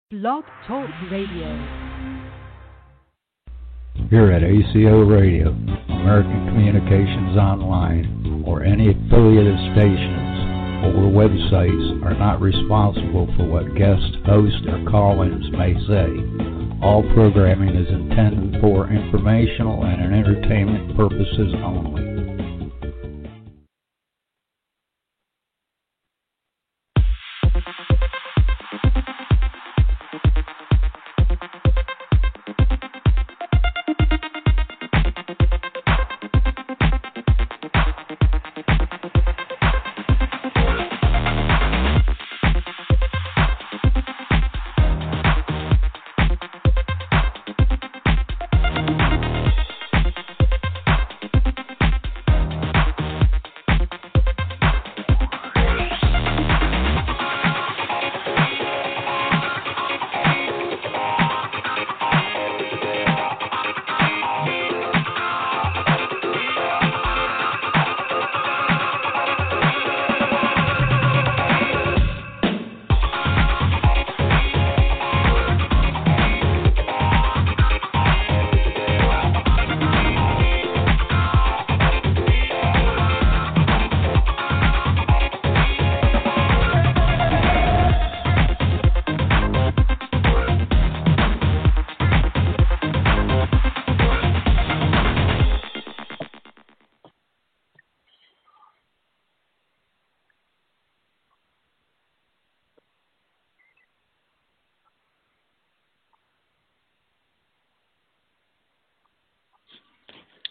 Blog Talk Radio. Here at ACO Radio, American Communications Online, or any affiliated stations or websites are not responsible for what guest hosts or call-ins may say. All programming is intended for informational and entertainment purposes only.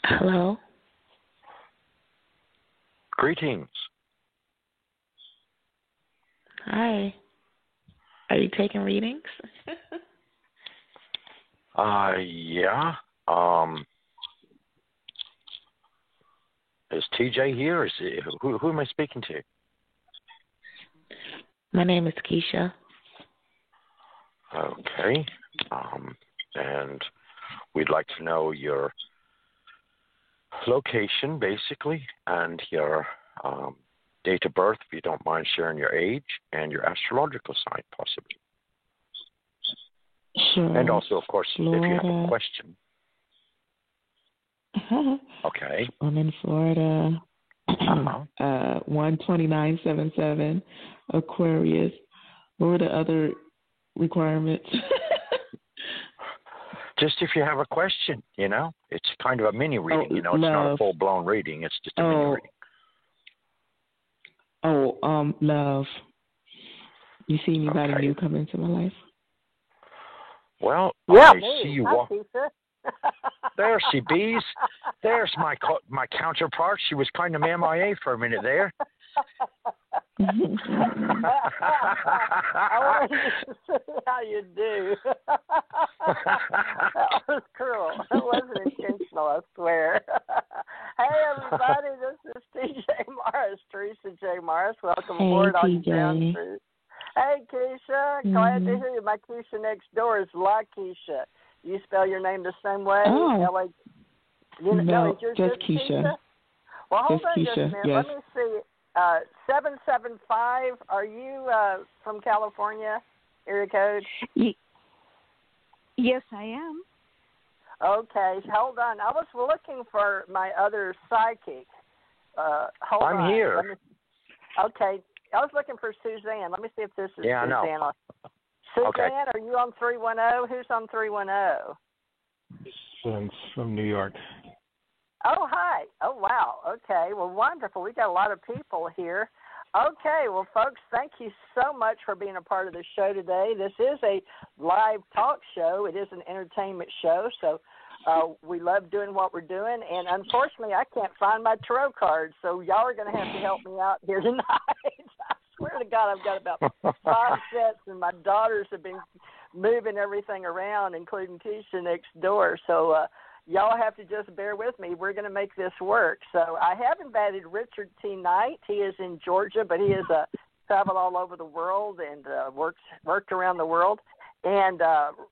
Hello. Greetings. Hi. Are you taking readings? Yeah. Is TJ here? Who am I speaking to? My name is Keisha. Okay. And we'd like to know your location, basically, and your date of birth, if you don't mind sharing your age, and your astrological sign, possibly. Sure. And also, of course, Florida. if you have a question. Okay. I'm in Florida. 12977, Aquarius. What were the other requirements? Just if you have a question, it's kind of a mini reading, it's love. not a full-blown reading, it's just a mini reading. Love. You see anybody Okay. new come into my life? Well, Yeah, I me. see you Hi, walk. Keisha. There she bees. There's my counterpart. She was kind of MIA for a minute there. I wanted to see how you do. That was cruel. It wasn't intentional, I swear. Hey, everybody, this is TJ Morris, Teresa J. Morris. Welcome aboard on your ground truth. Hey, Keisha. Glad to hear you. My Keisha next door is La Keisha. You spell your name the same way? Oh. No, is yours just Keisha. Well, hold just on Keisha, just a minute. yes. Let me see. 775, are you from California, area code? Yes, I am. Okay, hold on. I was looking for my other psychic. Hold on. I'm here. Okay, I was looking for Suzanne. Let me see if this is Yeah, I know. Suzanne. Suzanne, Okay. are you on 310? Who's on 310? Son's from New York. Oh, hi. Oh, wow. Okay. Well, wonderful. We got a lot of people here. Okay. Well, folks, thank you so much for being a part of the show today. This is a live talk show. It is an entertainment show, so we love doing what we're doing. And unfortunately, I can't find my tarot cards, so y'all are going to have to help me out here tonight. I swear to God, I've got about 5 sets, and my daughters have been moving everything around, including Keisha next door. So, y'all have to just bear with me. We're going to make this work. So I have invited Richard T. Knight. He is in Georgia, but he has traveled all over the world and worked around the world. And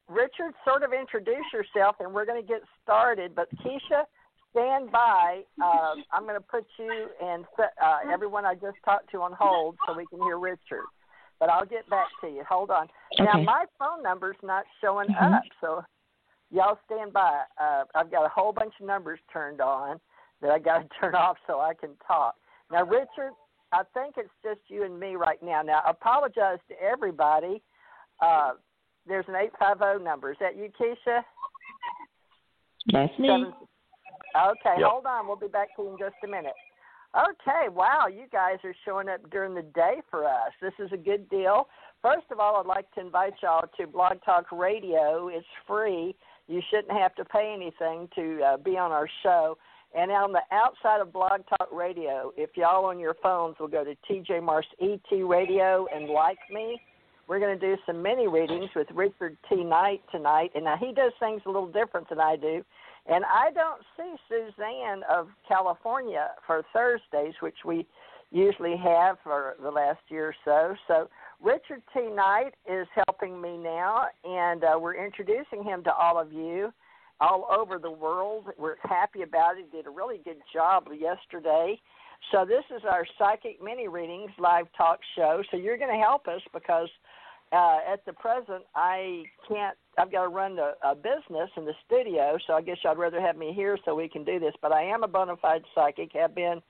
Richard, sort of introduce yourself, and we're going to get started. But Keisha, stand by. I'm going to put you and everyone I just talked to on hold so we can hear Richard. but I'll get back to you. Hold on. Now, Okay. my phone number's not showing up, so y'all stand by. I've got a whole bunch of numbers turned on that I got to turn off so I can talk. Now, Richard, I think it's just you and me right now. Now, I apologize to everybody. There's an 850 number. Is that you, Keisha? That's me. Okay, Yep. Hold on. We'll be back to you in just a minute. Okay, wow, you guys are showing up during the day for us. This is a good deal. First of all, I'd like to invite y'all to Blog Talk Radio. It's free. You shouldn't have to pay anything to be on our show. And on the outside of Blog Talk Radio, if y'all on your phones will go to TJ Mars ET Radio and like me, we're going to do some mini readings with Richard T. Knight tonight. And now he does things a little different than I do. And I don't see Suzanne of California for Thursdays, which we usually have for the last year or so. So Richard T. Knight is helping me now, and we're introducing him to all of you all over the world. We're happy about it. He did a really good job yesterday. So this is our Psychic Mini Readings live talk show. So you're going to help us because at the present, I've got to run a business in the studio, so I guess I'd rather have me here so we can do this. But I am a bona fide psychic, have been,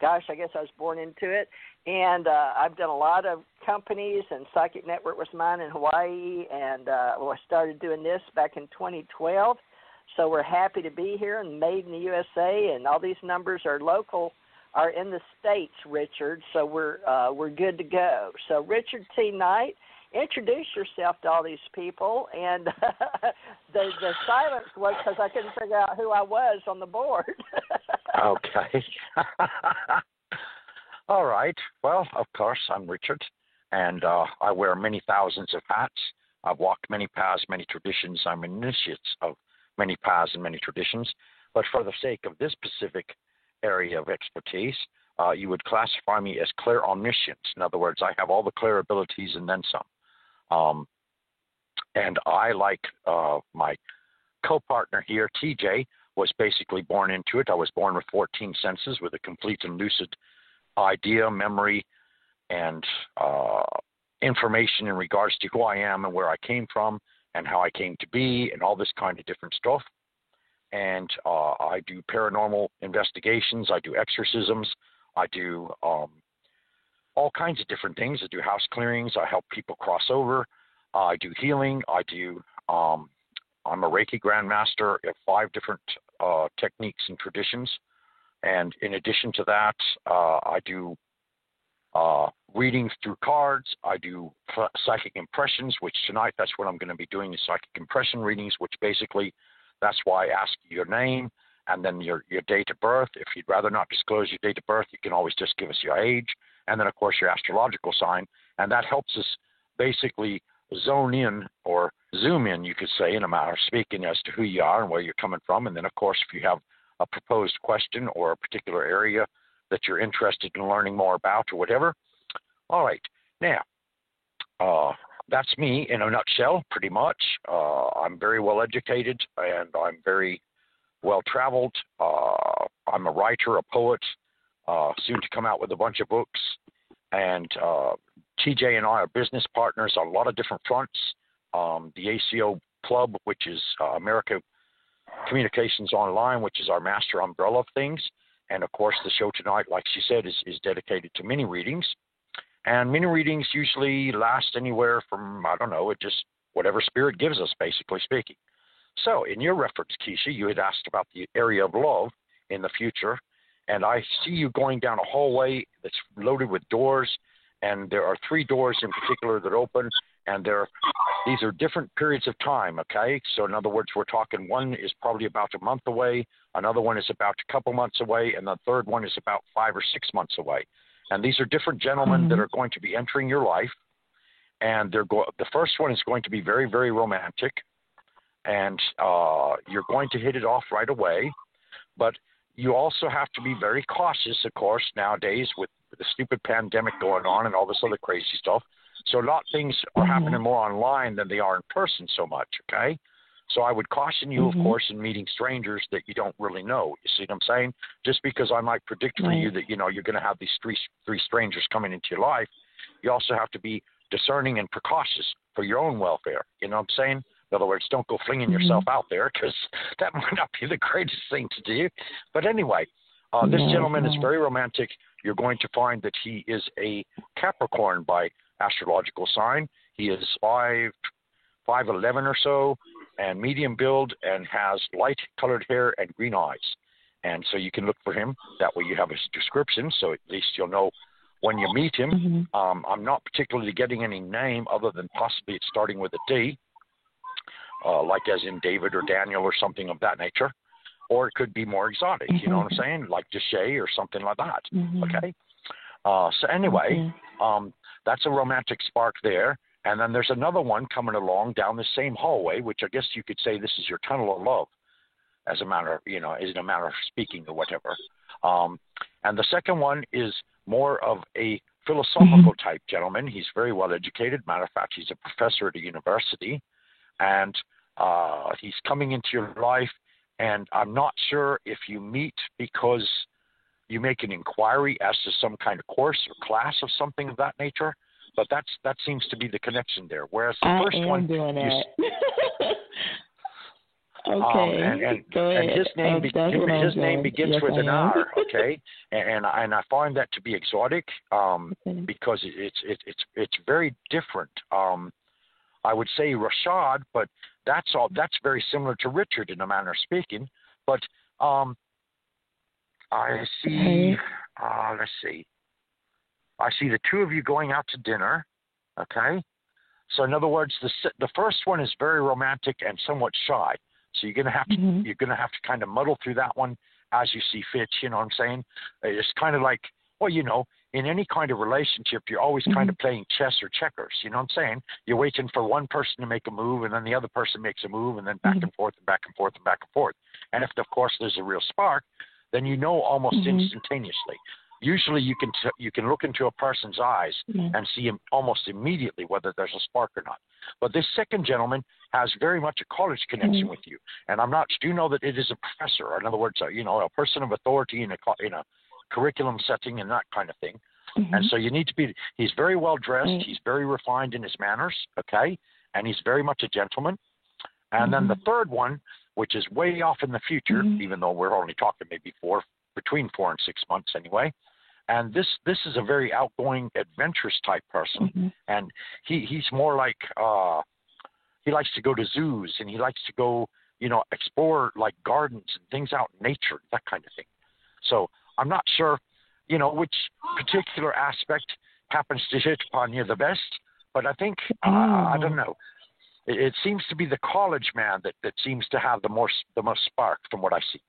gosh, I guess I was born into it. And I've done a lot of companies, and Psychic Network was mine in Hawaii, and I started doing this back in 2012. So we're happy to be here and made in the USA, and all these numbers are local, are in the States, Richard, so we're good to go. So Richard T. Knight, introduce yourself to all these people, and the silence was because I couldn't figure out who I was on the board. Okay. All right. Well, of course, I'm Richard, and I wear many thousands of hats. I've walked many paths, many traditions. I'm an initiate of many paths and many traditions. But for the sake of this specific area of expertise, you would classify me as clairomniscient. In other words, I have all the clair abilities and then some. And I, like my co-partner here, TJ, was basically born into it. I was born with 14 senses, with a complete and lucid idea, memory, and information in regards to who I am and where I came from and how I came to be and all this kind of different stuff. And I do paranormal investigations. I do exorcisms. I do all kinds of different things. I do house clearings. I help people cross over. I do healing. I do. I'm a Reiki Grandmaster of 5 different techniques and traditions. And in addition to that, I do readings through cards. I do psychic impressions, which tonight that's what I'm going to be doing, is psychic impression readings, which basically that's why I ask you your name and then your date of birth. If you'd rather not disclose your date of birth, you can always just give us your age. And then, of course, your astrological sign. And that helps us basically zone in, or zoom in, you could say, in a matter of speaking, as to who you are and where you're coming from. And then, of course, if you have a proposed question or a particular area that you're interested in learning more about or whatever. All right. Now, that's me in a nutshell, pretty much. I'm very well educated, and I'm very well traveled. I'm a writer, a poet, soon to come out with a bunch of books. And TJ and I are business partners on a lot of different fronts. The ACO Club, which is America Communications Online, which is our master umbrella of things. And, of course, the show tonight, like she said, is dedicated to mini readings. And mini readings usually last anywhere from, I don't know, it just whatever spirit gives us, basically speaking. So in your reference, Keisha, you had asked about the area of love in the future. And I see you going down a hallway that's loaded with doors. And there are 3 doors in particular that open. And these are different periods of time, okay? So in other words, we're talking one is probably about a month away, another one is about a couple months away, and the third one is about 5 or 6 months away. And these are different gentlemen that are going to be entering your life. And the first one is going to be very, very romantic. And you're going to hit it off right away. But you also have to be very cautious, of course, nowadays with the stupid pandemic going on and all this other crazy stuff. So a lot of things are happening more online than they are in person so much, okay? So I would caution you, of course, in meeting strangers that you don't really know. You see what I'm saying? Just because I might predict for you that, you're going to have these three strangers coming into your life, you also have to be discerning and precautious for your own welfare. You know what I'm saying? In other words, don't go flinging yourself out there, because that might not be the greatest thing to do. But anyway, this gentleman is very romantic. You're going to find that he is a Capricorn by astrological sign. He is 5'11" or so, and medium build, and has light colored hair and green eyes. And so you can look for him. That way you have his description, so at least you'll know when you meet him. I'm not particularly getting any name other than possibly it's starting with a D, like as in David or Daniel or something of that nature. Or it could be more exotic, you know what I'm saying? Like Deshay or something like that, okay? So anyway, that's a romantic spark there. And then there's another one coming along down the same hallway, which I guess you could say this is your tunnel of love, as a matter of, is a matter of speaking or whatever. And the second one is more of a philosophical type gentleman. He's very well educated. Matter of fact, he's a professor at a university, and he's coming into your life. And I'm not sure if you meet because you make an inquiry as to some kind of course or class of something of that nature, but that seems to be the connection there. Whereas the first one, doing that. Okay. And his name begins with an R. Okay, and I find that to be exotic because it's very different. I would say Rashad, but that's very similar to Richard in a manner of speaking. But I see. Let's see. I see the two of you going out to dinner. Okay. So in other words, the first one is very romantic and somewhat shy. So you're gonna have to kind of muddle through that one as you see fit. You know what I'm saying? It's kind of like, well, in any kind of relationship, you're always kind of playing chess or checkers. You know what I'm saying? You're waiting for one person to make a move, and then the other person makes a move, and then back and forth and back and forth and back and forth. And if, of course, there's a real spark, then you know almost instantaneously. Usually you can look into a person's eyes and see almost immediately whether there's a spark or not. But this second gentleman has very much a college connection with you. And do you know that it is a professor, or in other words, a person of authority in a curriculum setting and that kind of thing. And so you need to be, he's very well dressed. He's very refined in his manners. Okay. And he's very much a gentleman. And then the third one, which is way off in the future, even though we're only talking maybe between 4 and 6 months anyway. And this is a very outgoing, adventurous type person. And he's more like, he likes to go to zoos, and he likes to go, explore like gardens and things out in nature, that kind of thing. So I'm not sure, which particular aspect happens to hit upon you the best, but I think, I don't know. It seems to be the college man that seems to have the most spark from what I see.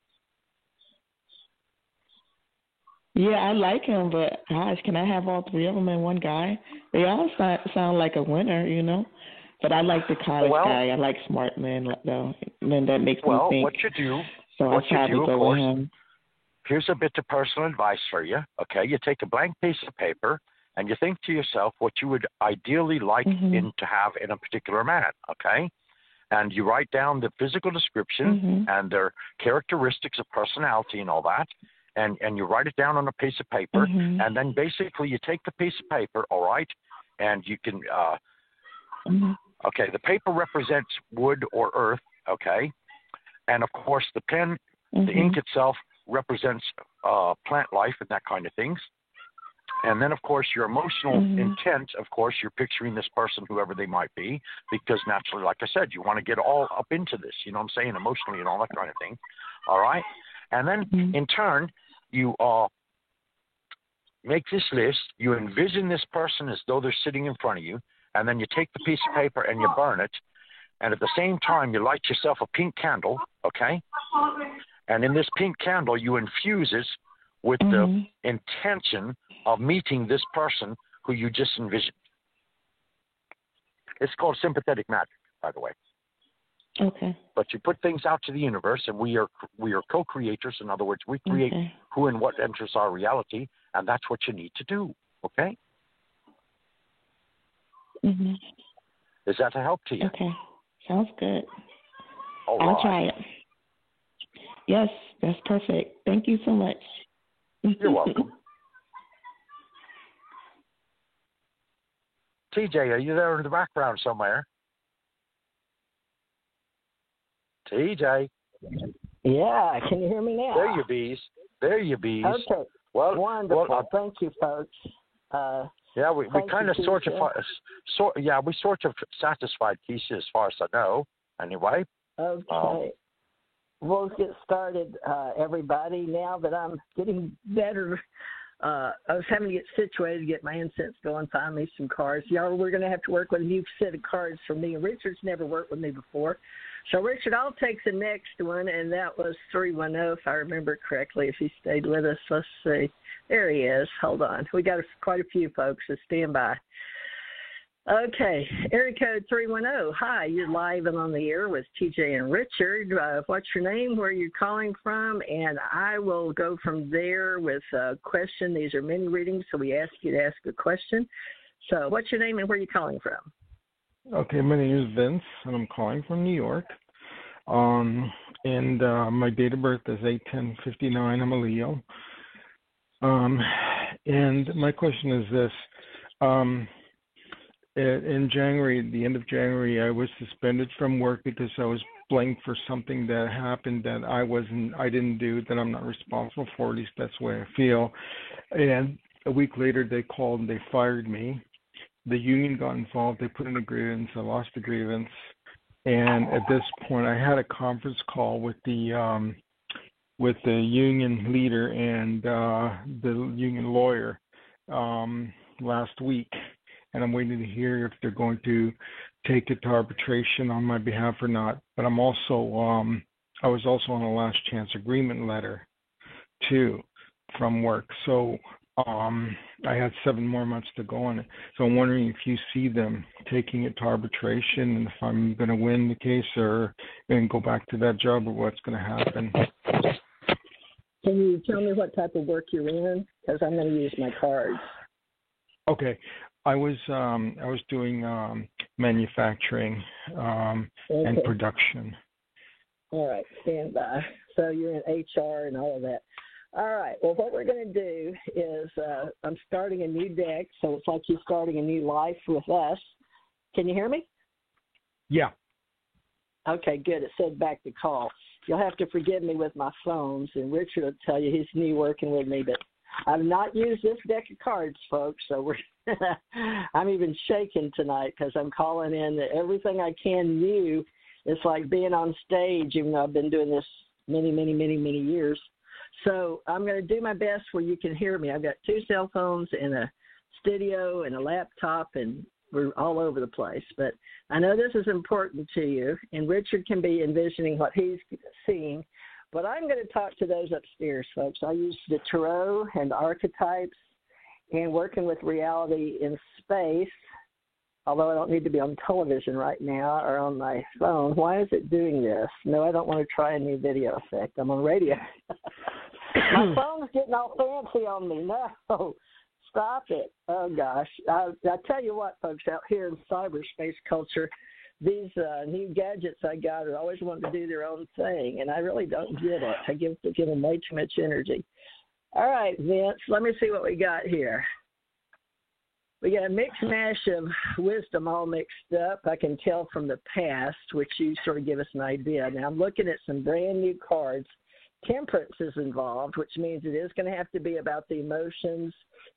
Yeah, I like him, but gosh, can I have all three of them in one guy? They all sound like a winner, But I like the college guy. I like smart men, though. Men that makes me think. Well, what you do, of course, here's a bit of personal advice for you. Okay, you take a blank piece of paper and you think to yourself what you would ideally like to have in a particular man. Okay, and you write down the physical description and their characteristics of personality and all that. And you write it down on a piece of paper, and then basically you take the piece of paper, all right, and you can, okay, the paper represents wood or earth, okay, and of course the pen, the ink itself represents plant life and that kind of things. And then, of course, your emotional intent, of course, you're picturing this person, whoever they might be, because naturally, like I said, you want to get all up into this, you know what I'm saying, emotionally and all that kind of thing, all right? And then, in turn, you make this list. You envision this person as though they're sitting in front of you, and then you take the piece of paper and you burn it. And at the same time, you light yourself a pink candle, okay? And in this pink candle, you infuse it with the intention of meeting this person who you just envisioned. It's called sympathetic magic, by the way. Okay. But you put things out to the universe, and we are co-creators. In other words, we create who and what enters our reality, and that's what you need to do. Okay? Is that a help to you? Okay. Sounds good. All I'll right. try it. Yes, that's perfect. Thank you so much. You're welcome. TJ, are you there in the background somewhere? TJ. Yeah, can you hear me now? There you bees. There you bees. Okay. Well, wonderful. Thank you, folks. Yeah, we kind of sort of satisfied Keisha as far as I know. Anyway. Okay. We'll get started, everybody. Now that I'm getting better, I was having to get situated to get my incense going, find me some cards. Y'all, we're going to have to work with a new set of cards for me. Richard's never worked with me before. So, Richard, I'll take the next one, and that was 310, if I remember correctly, if he stayed with us. Let's see. There he is. Hold on. We got quite a few folks, so stand by. Okay, area code 310. Hi, you're live and on the air with TJ and Richard. What's your name, where you're calling from? And I will go from there with a question. These are mini readings, so we ask you to ask a question. So what's your name and where are you calling from? Okay, my name is Vince, and I'm calling from New York. And my date of birth is 8/10/59. I'm a Leo. And my question is this. In January, at the end of January, I was suspended from work because I was blamed for something that happened that I didn't do, that I'm not responsible for. At least that's the way I feel. And a week later, they called and they fired me. The union got involved. They put in a grievance. I lost the grievance. And at this point, I had a conference call with the union leader and the union lawyer last week. And I'm waiting to hear if they're going to take it to arbitration on my behalf or not. But I'm also, I was also on a last chance agreement letter, too, from work. So I had 7 more months to go on it. So I'm wondering if you see them taking it to arbitration and if I'm going to win the case or and go back to that job or what's going to happen. Can you tell me what type of work you're in? Because I'm going to use my cards. Okay. I was doing manufacturing and production. All right, stand by. So you're in HR and all of that. All right. Well, what we're going to do is I'm starting a new deck, so it's like you're starting a new life with us. Can you hear me? Yeah. Okay, good. It said back to call. You'll have to forgive me with my phones, and Richard will tell you he's new working with me, but I've not used this deck of cards, folks, so I'm even shaking tonight because I'm calling in everything I can new. It's like being on stage, even though I've been doing this many years. So I'm going to do my best where you can hear me. I've got 2 cell phones and a studio and a laptop, and we're all over the place. But I know this is important to you, and Richard can be envisioning what he's seeing. But I'm going to talk to those upstairs, folks. I use the tarot and archetypes and working with reality in space, although I don't need to be on television right now or on my phone. Why is it doing this? No, I don't want to try a new video effect. I'm on radio. My phone's getting all fancy on me. No, stop it. Oh, gosh. I tell you what, folks, out here in cyberspace culture, these new gadgets I got are always wanting to do their own thing, and I really don't get it. I give them way too much energy. All right, Vince, let me see what we got here. We got a mixed mash of wisdom all mixed up. I can tell from the past, which you sort of give us an idea. Now, I'm looking at some brand new cards. Temperance is involved, which means it is going to have to be about the emotions.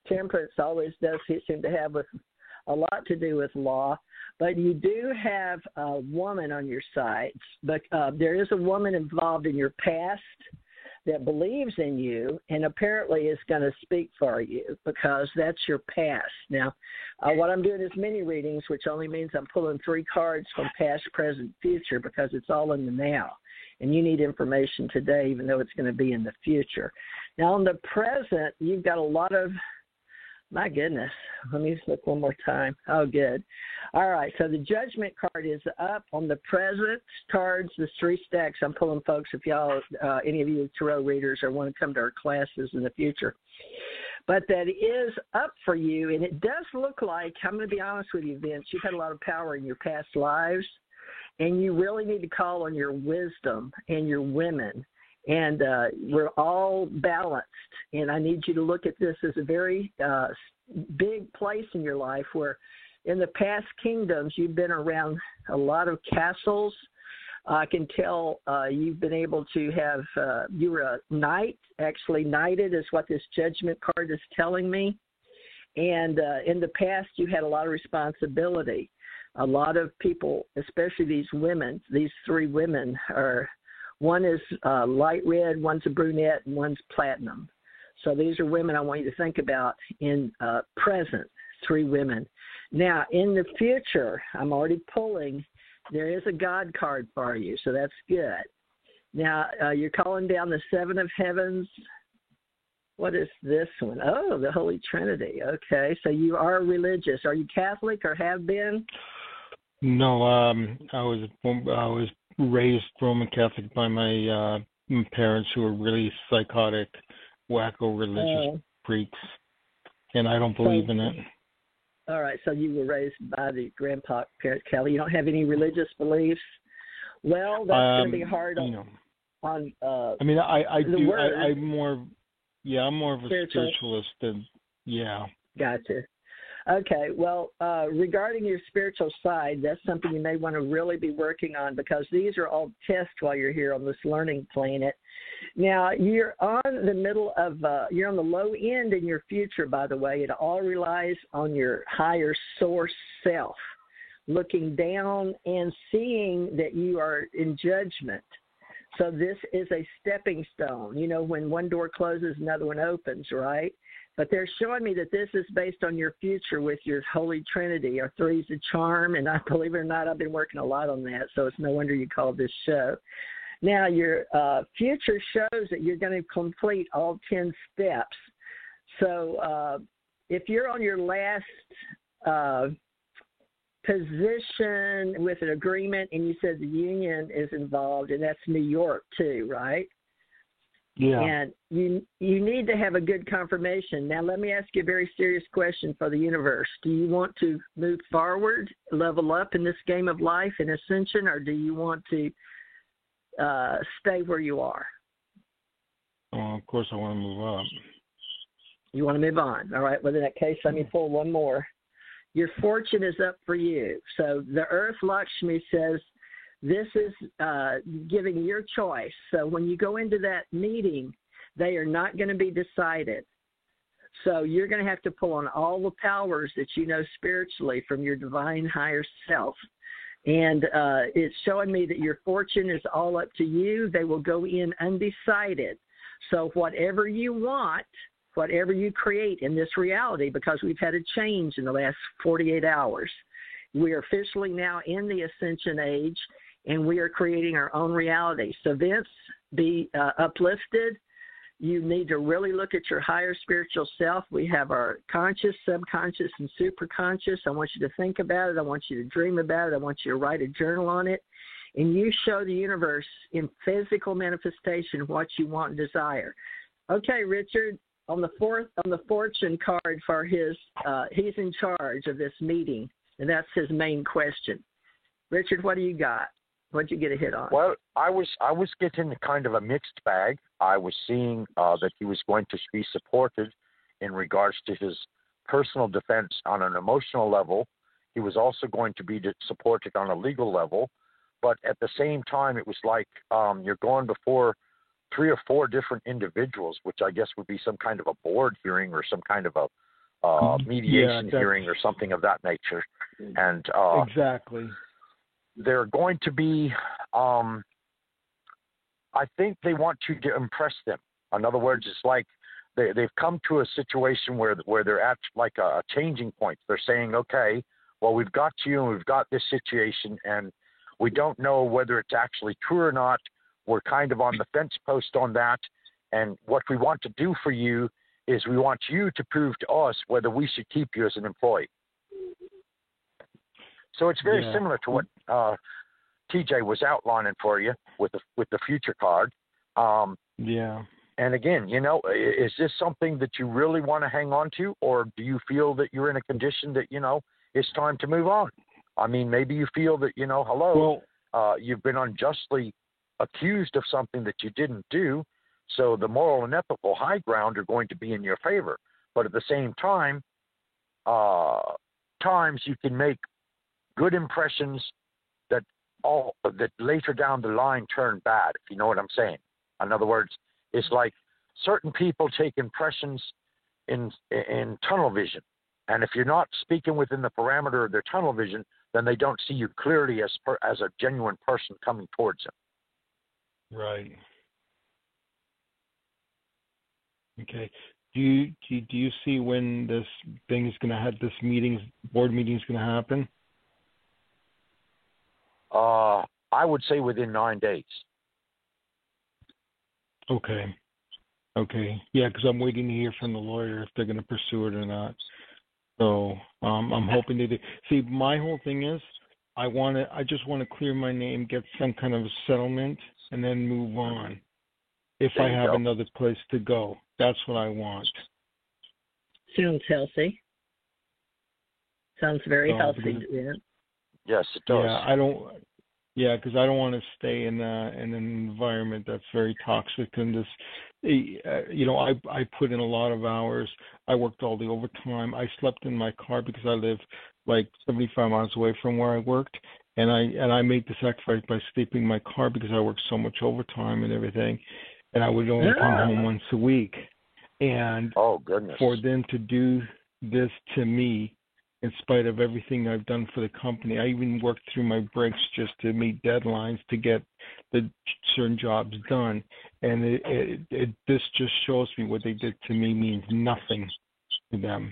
Temperance always does seem to have a lot to do with law. But you do have a woman on your side. But there is a woman involved in your past that believes in you and apparently is going to speak for you because that's your past. Now, what I'm doing is mini readings, which only means I'm pulling 3 cards from past, present, future because it's all in the now. And you need information today, even though it's going to be in the future. Now, in the present, you've got a lot of, my goodness, let me look one more time. Oh, good. All right, so the judgment card is up on the present cards, the 3 stacks. I'm pulling, folks, if y'all, any of you tarot readers or want to come to our classes in the future. But that is up for you, and it does look like, I'm going to be honest with you, Vince, you've had a lot of power in your past lives, and you really need to call on your wisdom and your women. And we're all balanced, and I need you to look at this as a very big place in your life where in the past kingdoms, you've been around a lot of castles. I can tell you've been able to have, you were a knight, actually knighted is what this judgment card is telling me. And in the past, you had a lot of responsibility. A lot of people, especially these women, these three women, one is light red, one's a brunette, and one's platinum. So these are women I want you to think about in present, three women. Now, in the future, I'm already pulling, there is a God card for you, so that's good. Now, you're calling down the seven of heavens. What is this one? Oh, the Holy Trinity. Okay, so you are religious. Are you Catholic or have been? No, I was raised Roman Catholic by my parents, who were really psychotic, wacko religious freaks, and I don't believe in it. All right, so you were raised by the grandpa parent Kelly. You don't have any religious beliefs? Well, that's going to be hard on. I mean, I do. I'm more of a spiritualist than. Yeah. Gotcha. Okay, well, regarding your spiritual side, that's something you may want to really be working on, because these are all tests while you're here on this learning planet. Now, you're on you're on the low end in your future, by the way. It all relies on your higher source self, looking down and seeing that you are in judgment. So this is a stepping stone. You know, when one door closes, another one opens, right? But they're showing me that this is based on your future with your Holy Trinity, or three's a charm. And I believe it or not, I've been working a lot on that, so it's no wonder you called this show. Now, your future shows that you're going to complete all 10 steps. So if you're on your last position with an agreement, and you said the union is involved, and that's New York too, right? Yeah. And you need to have a good confirmation. Now, let me ask you a very serious question for the universe. Do you want to move forward, level up in this game of life and ascension, or do you want to stay where you are? Oh, of course I want to move up. You want to move on. All right. Well, in that case, let me pull one more. Your fortune is up for you. So the Earth Lakshmi says, this is giving your choice. So when you go into that meeting, they are not going to be decided. So you're going to have to pull on all the powers that you know spiritually from your divine higher self. And it's showing me that your fortune is all up to you. They will go in undecided. So whatever you want, whatever you create in this reality, because we've had a change in the last 48 hours, we are officially now in the ascension age, and we are creating our own reality. So Vince, be uplifted. You need to really look at your higher spiritual self. We have our conscious, subconscious, and superconscious. I want you to think about it. I want you to dream about it. I want you to write a journal on it. And you show the universe in physical manifestation what you want and desire. Okay, Richard, on the fortune card for his, he's in charge of this meeting, and that's his main question. Richard, what do you got? What'd you get a hit on? Well, I was getting kind of a mixed bag. I was seeing that he was going to be supported in regards to his personal defense on an emotional level. He was also going to be supported on a legal level. But at the same time, it was like you're going before 3 or 4 different individuals, which I guess would be some kind of a board hearing or some kind of a mediation hearing or something of that nature. And exactly. They're going to be, I think they want you to impress them. In other words, it's like they've come to a situation where they're at like a changing point. They're saying, okay, well, we've got you and we've got this situation, and we don't know whether it's actually true or not. We're kind of on the fence post on that. And what we want to do for you is we want you to prove to us whether we should keep you as an employee. So it's very similar to what TJ was outlining for you with the future card. And again, you know, is this something that you really want to hang on to, or do you feel that you're in a condition that, you know, it's time to move on? I mean, maybe you feel that, you know, you've been unjustly accused of something that you didn't do, so the moral and ethical high ground are going to be in your favor. But at the same time, times you can make good impressions that later down the line turn bad, if you know what I'm saying. In other words, it's like certain people take impressions in tunnel vision, and if you're not speaking within the parameter of their tunnel vision, then they don't see you clearly as a genuine person coming towards them. Right. Okay. Do you see when this thing is going to have board meeting is going to happen? I would say within 9 days. Okay. Yeah, because I'm waiting to hear from the lawyer if they're going to pursue it or not. So I'm hoping they do. See, my whole thing is I just want to clear my name, get some kind of a settlement, and then move on. If I have another place to go, that's what I want. Sounds healthy. Sounds very healthy. Yes, it does. Yeah, because I don't want to stay in an environment that's very toxic. And this, I put in a lot of hours. I worked all the overtime. I slept in my car because I live like 75 miles away from where I worked, and I made the sacrifice by sleeping in my car because I worked so much overtime and everything, and I would only come home once a week. And for them to do this to me, in spite of everything I've done for the company, I even worked through my breaks just to meet deadlines to get the certain jobs done. And this just shows me what they did to me means nothing to them.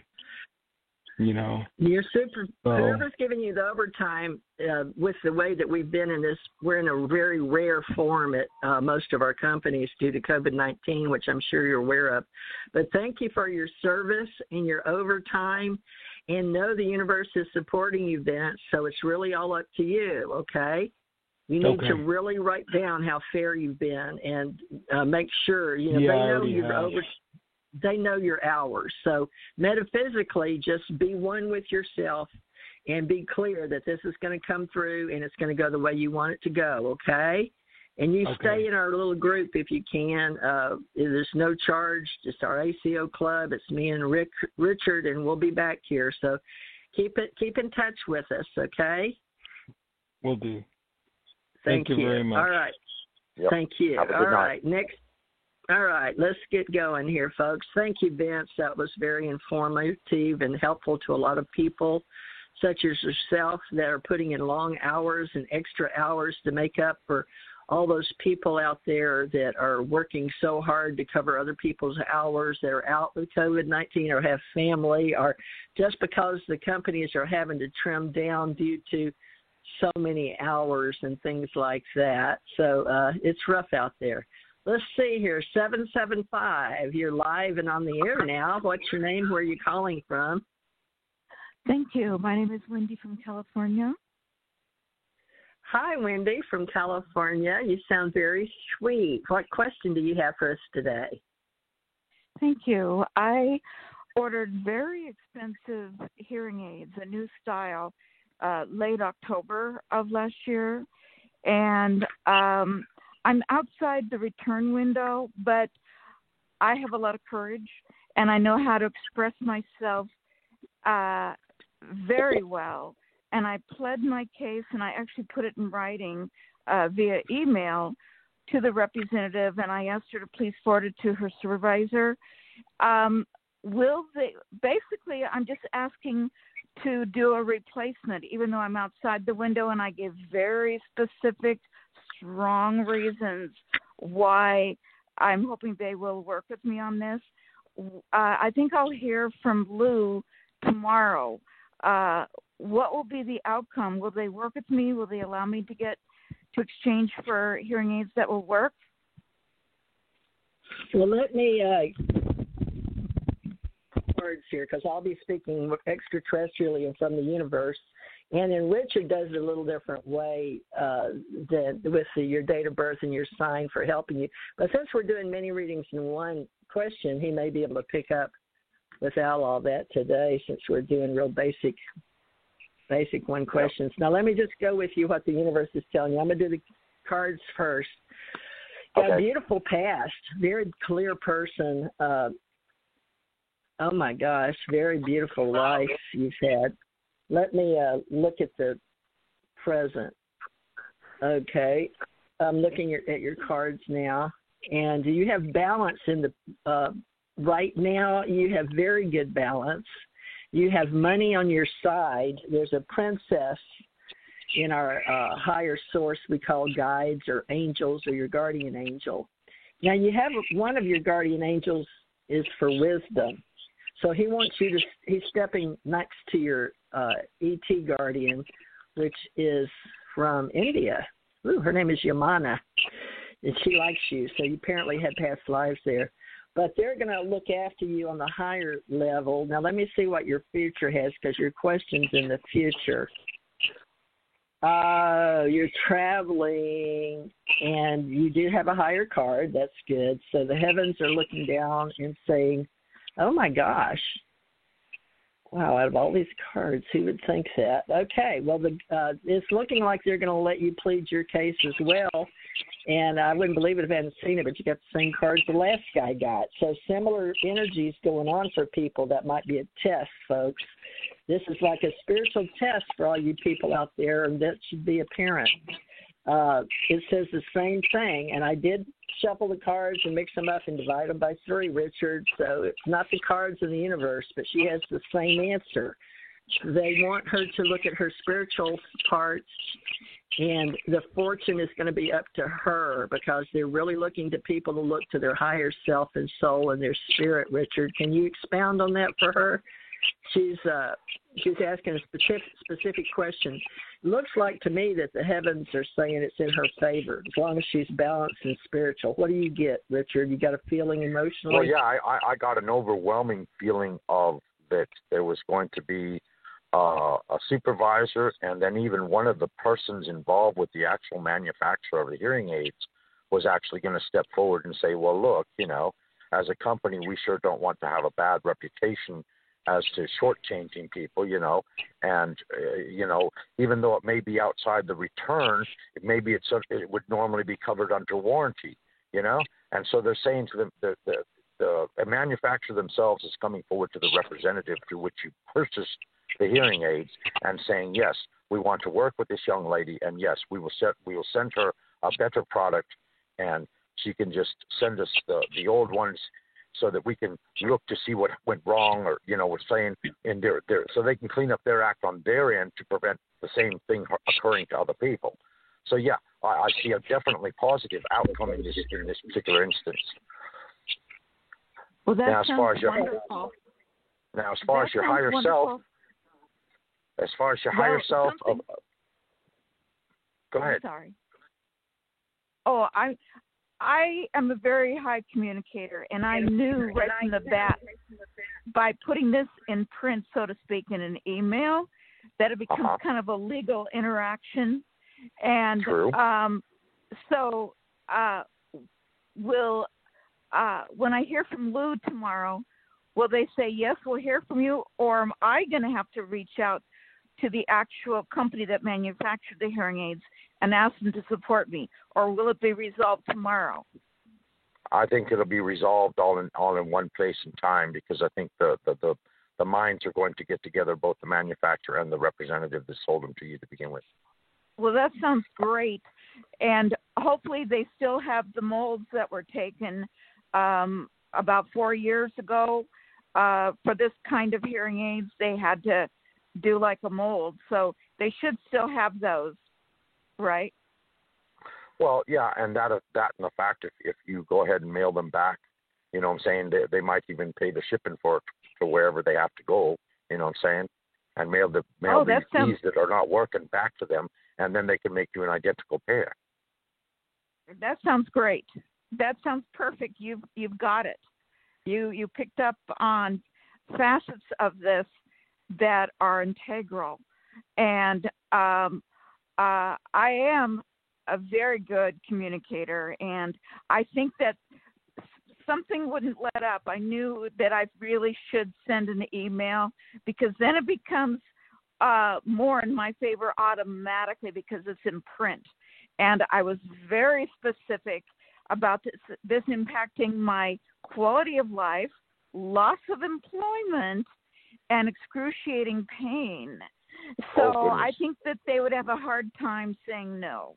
You're super. Whoever's giving you the overtime, with the way that we've been in this, we're in a very rare form at most of our companies due to COVID-19, which I'm sure you're aware of. But thank you for your service and your overtime. And know the universe is supporting you, Vince, so it's really all up to you, okay? You need to really write down how fair you've been and make sure, they know your hours. So metaphysically, just be one with yourself and be clear that this is going to come through and it's going to go the way you want it to go, okay? And you stay in our little group if you can. There's no charge. It's our ACO club. It's me and Richard, and we'll be back here. So keep in touch with us, okay? Will do. Thank you very much. All right. Yep. Thank you. Have a good night. All right, let's get going here, folks. Thank you, Vince. That was very informative and helpful to a lot of people, such as yourself, that are putting in long hours and extra hours to make up for all those people out there that are working so hard to cover other people's hours that are out with COVID-19 or have family, or just because the companies are having to trim down due to so many hours and things like that. So it's rough out there. Let's see here, 775. You're live and on the air now. What's your name? Where are you calling from? Thank you. My name is Wendy from California. Hi, Wendy from California. You sound very sweet. What question do you have for us today? Thank you. I ordered very expensive hearing aids, a new style, late October of last year. And I'm outside the return window, but I have a lot of courage, and I know how to express myself very well. And I pled my case, and I actually put it in writing via email to the representative, and I asked her to please forward it to her supervisor. Basically, I'm just asking to do a replacement, even though I'm outside the window, and I gave very specific, strong reasons why I'm hoping they will work with me on this. I think I'll hear from Lou tomorrow. What will be the outcome? Will they work with me? Will they allow me to exchange for hearing aids that will work? Well, let me words here, because I'll be speaking extraterrestrially and from the universe. And then Richard does it a little different way than with your date of birth and your sign for helping you. But since we're doing many readings in one question, he may be able to pick up without all that today, since we're doing real basic one questions. Now, let me just go with you what the universe is telling you. I'm going to do the cards first. Got a beautiful past, very clear person. Oh, my gosh, very beautiful life you've had. Let me look at the present. Okay. I'm looking at your cards now. And you have balance in the right now. You have very good balance. You have money on your side. There's a princess in our higher source we call guides or angels or your guardian angel. Now you have one of your guardian angels is for wisdom. So he wants you to, he's stepping next to your ET guardian, which is from India. Ooh, her name is Yamana, and she likes you. So you apparently had past lives there. But they're going to look after you on the higher level. Now let me see what your future has, because your question's in the future. You're traveling, and you do have a higher card. That's good. So the heavens are looking down and saying, oh, my gosh. Wow, out of all these cards, who would think that? Okay, well, it's looking like they're going to let you plead your case as well. And I wouldn't believe it if I hadn't seen it, but you got the same cards the last guy got. So similar energies going on for people. That might be a test, folks. This is like a spiritual test for all you people out there, and that should be apparent. It says the same thing, and I did shuffle the cards and mix them up and divide them by 3, Richard. So it's not the cards of the universe, but she has the same answer. They want her to look at her spiritual parts, and the fortune is going to be up to her, because they're really looking to people to look to their higher self and soul and their spirit, Richard. Can you expound on that for her? She's asking a specific question. Looks like to me that the heavens are saying it's in her favor, as long as she's balanced and spiritual. What do you get, Richard? You got a feeling emotionally? Well, yeah, I got an overwhelming feeling of that there was going to be a supervisor, and then even one of the persons involved with the actual manufacturer of the hearing aids was actually going to step forward and say, well, look, as a company, we sure don't want to have a bad reputation as to shortchanging people, and, even though it may be outside the return, it would normally be covered under warranty, and so they're saying to them, the manufacturer themselves is coming forward to the representative through which you purchased the hearing aids and saying, yes, we want to work with this young lady, and yes, we will send her a better product, and she can just send us the old ones, so that we can look to see what went wrong, or, we're saying in their so they can clean up their act on their end to prevent the same thing occurring to other people. So, yeah, I see a definitely positive outcome in this particular instance. Well, that sounds wonderful. Now, as far as your higher self, go ahead. I'm sorry. Oh, I am a very high communicator, and I knew right from the bat, by putting this in print, so to speak, in an email, that it becomes kind of a legal interaction. And True. When I hear from Lou tomorrow, will they say, yes, we'll hear from you, or am I going to have to reach out to the actual company that manufactured the hearing aids and ask them to support me, or will it be resolved tomorrow? I think it'll be resolved all in one place and time, because I think the minds are going to get together, both the manufacturer and the representative that sold them to you to begin with. Well, that sounds great, and hopefully they still have the molds that were taken about 4 years ago for this kind of hearing aids. They had to do like a mold, so they should still have those. Right. Well, yeah, and that and the fact if you go ahead and mail them back, what I'm saying, they might even pay the shipping for it to wherever they have to go, what I'm saying, and mail these that are not working back to them, and then they can make you an identical pair. That sounds great. That sounds perfect. You've got it. You picked up on facets of this that are integral, and I am a very good communicator, and I think that something wouldn't let up. I knew that I really should send an email, because then it becomes more in my favor automatically, because it's in print. And I was very specific about this impacting my quality of life, loss of employment, and excruciating pain. So I think that they would have a hard time saying no.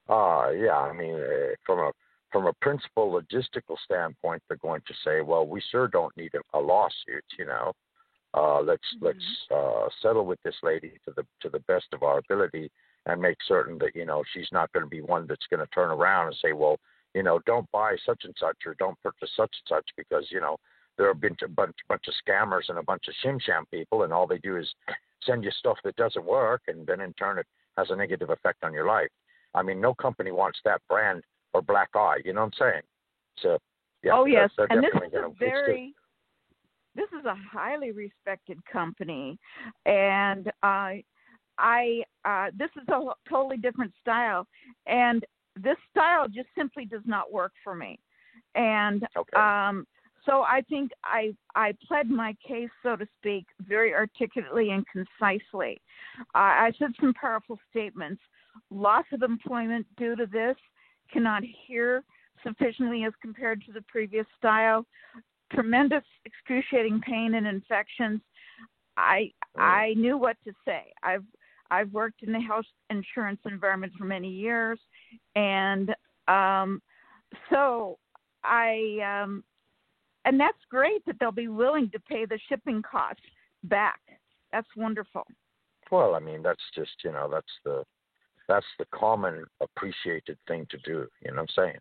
Yeah. I mean, from a principal logistical standpoint, they're going to say, well, we sure don't need a lawsuit. Let's settle with this lady to the best of our ability and make certain that she's not going to be one that's going to turn around and say, well, don't buy such and such or don't purchase such and such because there have been a bunch of scammers and a bunch of shim-sham people, and all they do is send you stuff that doesn't work, and then in turn it has a negative effect on your life. I mean, no company wants that brand or black eye. You know what I'm saying? So, yeah. Oh yes, and this is a highly respected company, and this is a totally different style, and this style just simply does not work for me, and so I think I pled my case, so to speak, very articulately and concisely. I said some powerful statements. Loss of employment due to this, cannot hear sufficiently as compared to the previous style, tremendous excruciating pain and infections. I knew what to say. I've worked in the health insurance environment for many years, and so and that's great that they'll be willing to pay the shipping costs back. That's wonderful. Well, I mean, that's just that's the common appreciated thing to do. You know what I'm saying?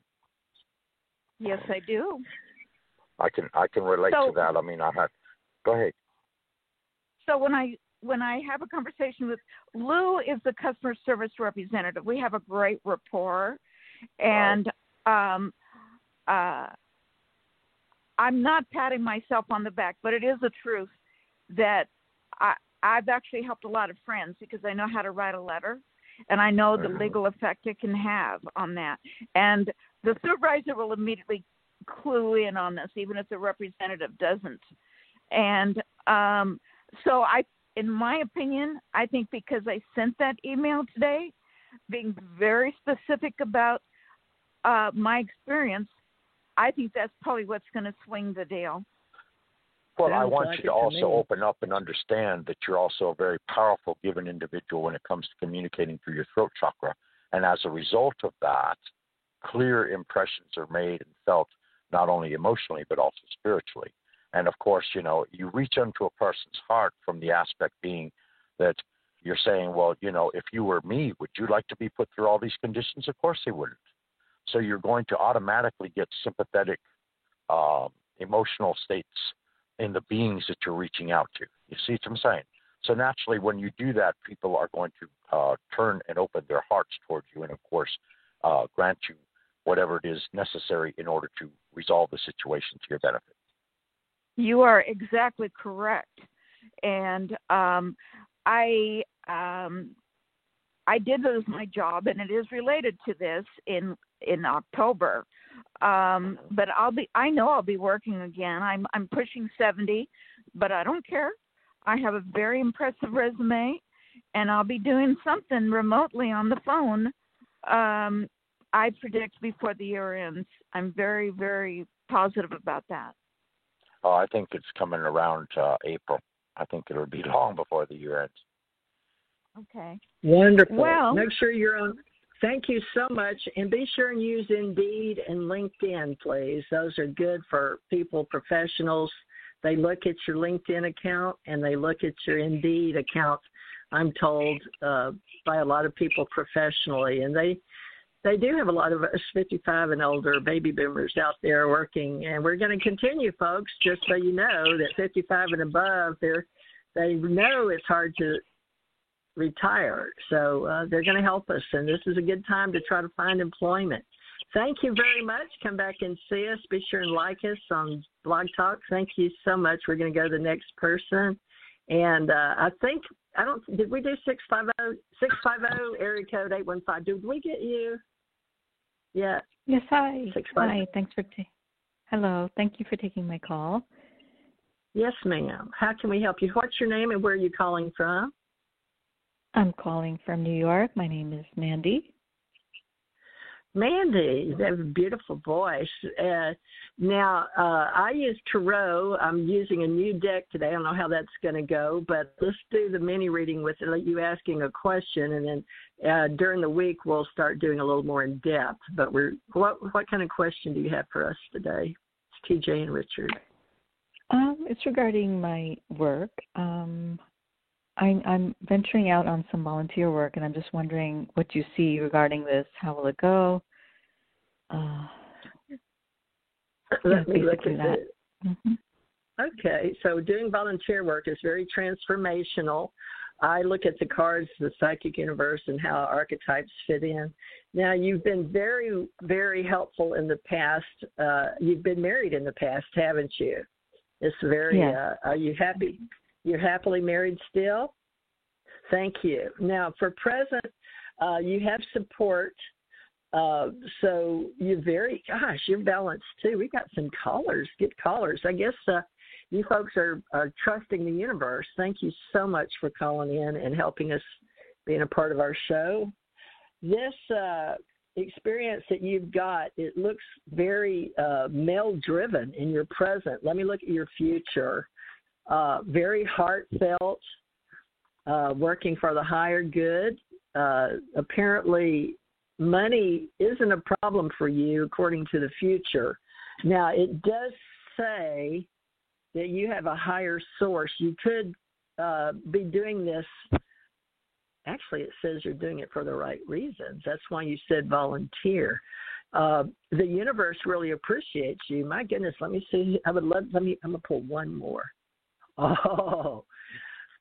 Yes, I do. I can relate to that. I mean, go ahead. So when I have a conversation with Lou, is the customer service representative. We have a great rapport, and I'm not patting myself on the back, but it is the truth that I've actually helped a lot of friends because I know how to write a letter, and I know the legal effect it can have on that. And the supervisor will immediately clue in on this, even if the representative doesn't. And so in my opinion, I think because I sent that email today, being very specific about my experience, I think that's probably what's going to swing the deal. Well, I want you to also open up and understand that you're also a very powerful given individual when it comes to communicating through your throat chakra. And as a result of that, clear impressions are made and felt not only emotionally but also spiritually. And of course, you reach into a person's heart from the aspect being that you're saying, well, if you were me, would you like to be put through all these conditions? Of course they wouldn't. So you're going to automatically get sympathetic emotional states in the beings that you're reaching out to. You see what I'm saying? So naturally, when you do that, people are going to turn and open their hearts towards you and, of course, grant you whatever it is necessary in order to resolve the situation to your benefit. You are exactly correct. And I did lose my job, and it is related to this in October. But I know I'll be working again. I'm pushing 70, but I don't care. I have a very impressive resume, and I'll be doing something remotely on the phone. I predict before the year ends. I'm very, very positive about that. Oh, I think it's coming around April. I think it'll be long before the year ends. Okay. Wonderful. Well, make sure you're on. Thank you so much. And be sure and use Indeed and LinkedIn, please. Those are good for people, professionals. They look at your LinkedIn account and they look at your Indeed account, I'm told, by a lot of people professionally. And they do have a lot of us 55 and older baby boomers out there working. And we're going to continue, folks, just so you know that 55 and above, they know it's hard to retire. So they're going to help us, and this is a good time to try to find employment. Thank you very much. Come back and see us. Be sure and like us on Blog Talk. Thank you so much. We're going to go to the next person. And did we do 650 area code 815? Did we get you? Yeah. Yes, hi. Hi, hello. Thank you for taking my call. Yes, ma'am. How can we help you? What's your name and where are you calling from? I'm calling from New York. My name is Mandy. Mandy, they have a beautiful voice. Now, I use Tarot. I'm using a new deck today. I don't know how that's going to go, but let's do the mini reading with you asking a question, and then during the week we'll start doing a little more in depth. But what kind of question do you have for us today? It's TJ and Richard. It's regarding my work. I'm venturing out on some volunteer work, and I'm just wondering what you see regarding this. How will it go? Let me look at that. Mm-hmm. Okay, so doing volunteer work is very transformational. I look at the cards, the psychic universe, and how archetypes fit in. Now, you've been very, very helpful in the past. You've been married in the past, haven't you? It's very, yes. Are you happy? You're happily married still? Thank you. Now, for present, you have support. So you're you're balanced too. We've got some callers, good callers. I guess you folks are trusting the universe. Thank you so much for calling in and helping us being a part of our show. This experience that you've got, it looks very male-driven in your present. Let me look at your future. Very heartfelt, working for the higher good. Apparently, money isn't a problem for you according to the future. Now, it does say that you have a higher source. You could be doing this. Actually, it says you're doing it for the right reasons. That's why you said volunteer. The universe really appreciates you. My goodness, let me see. I'm going to pull one more. Oh,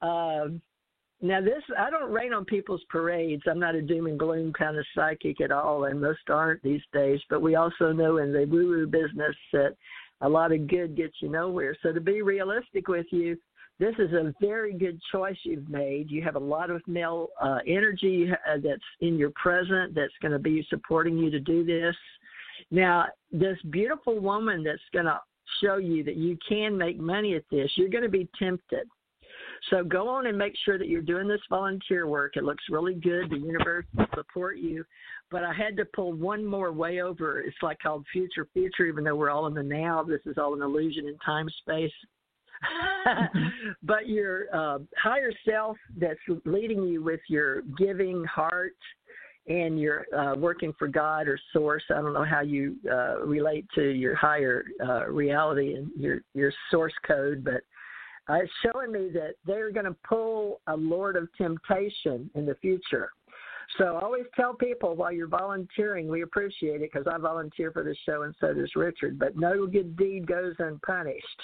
now this, I don't rain on people's parades. I'm not a doom and gloom kind of psychic at all, and most aren't these days. But we also know in the woo-woo business that a lot of good gets you nowhere. So to be realistic with you, this is a very good choice you've made. You have a lot of male energy that's in your present that's going to be supporting you to do this. Now, this beautiful woman that's going to show you that you can make money at this, you're going to be tempted. So go on and make sure that you're doing this volunteer work. It looks really good. The universe will support you. But I had to pull one more way over. It's like called future, even though we're all in the now. This is all an illusion in time, space. But your higher self that's leading you with your giving heart and you're working for God or source. I don't know how you relate to your higher reality and your source code, but it's showing me that they're going to pull a Lord of Temptation in the future. So I always tell people while you're volunteering, we appreciate it because I volunteer for this show and so does Richard, but no good deed goes unpunished.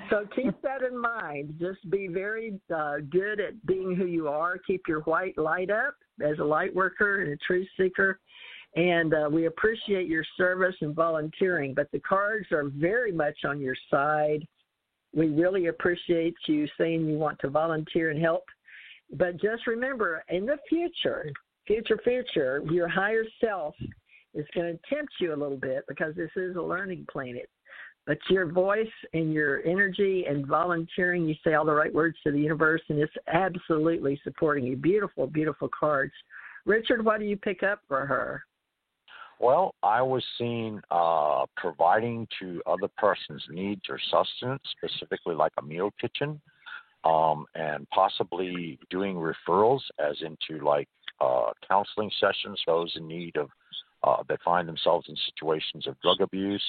So keep that in mind. Just be very good at being who you are. Keep your white light up as a light worker and a truth seeker. And we appreciate your service and volunteering, but the cards are very much on your side. We really appreciate you saying you want to volunteer and help. But just remember, in the future, your higher self is going to tempt you a little bit because this is a learning planet. But your voice and your energy and volunteering, you say all the right words to the universe, and it's absolutely supporting you. Beautiful, beautiful cards. Richard, what do you pick up for her? Well, I was seeing providing to other person's needs or sustenance, specifically like a meal kitchen, and possibly doing referrals as into like counseling sessions, those in need of that find themselves in situations of drug abuse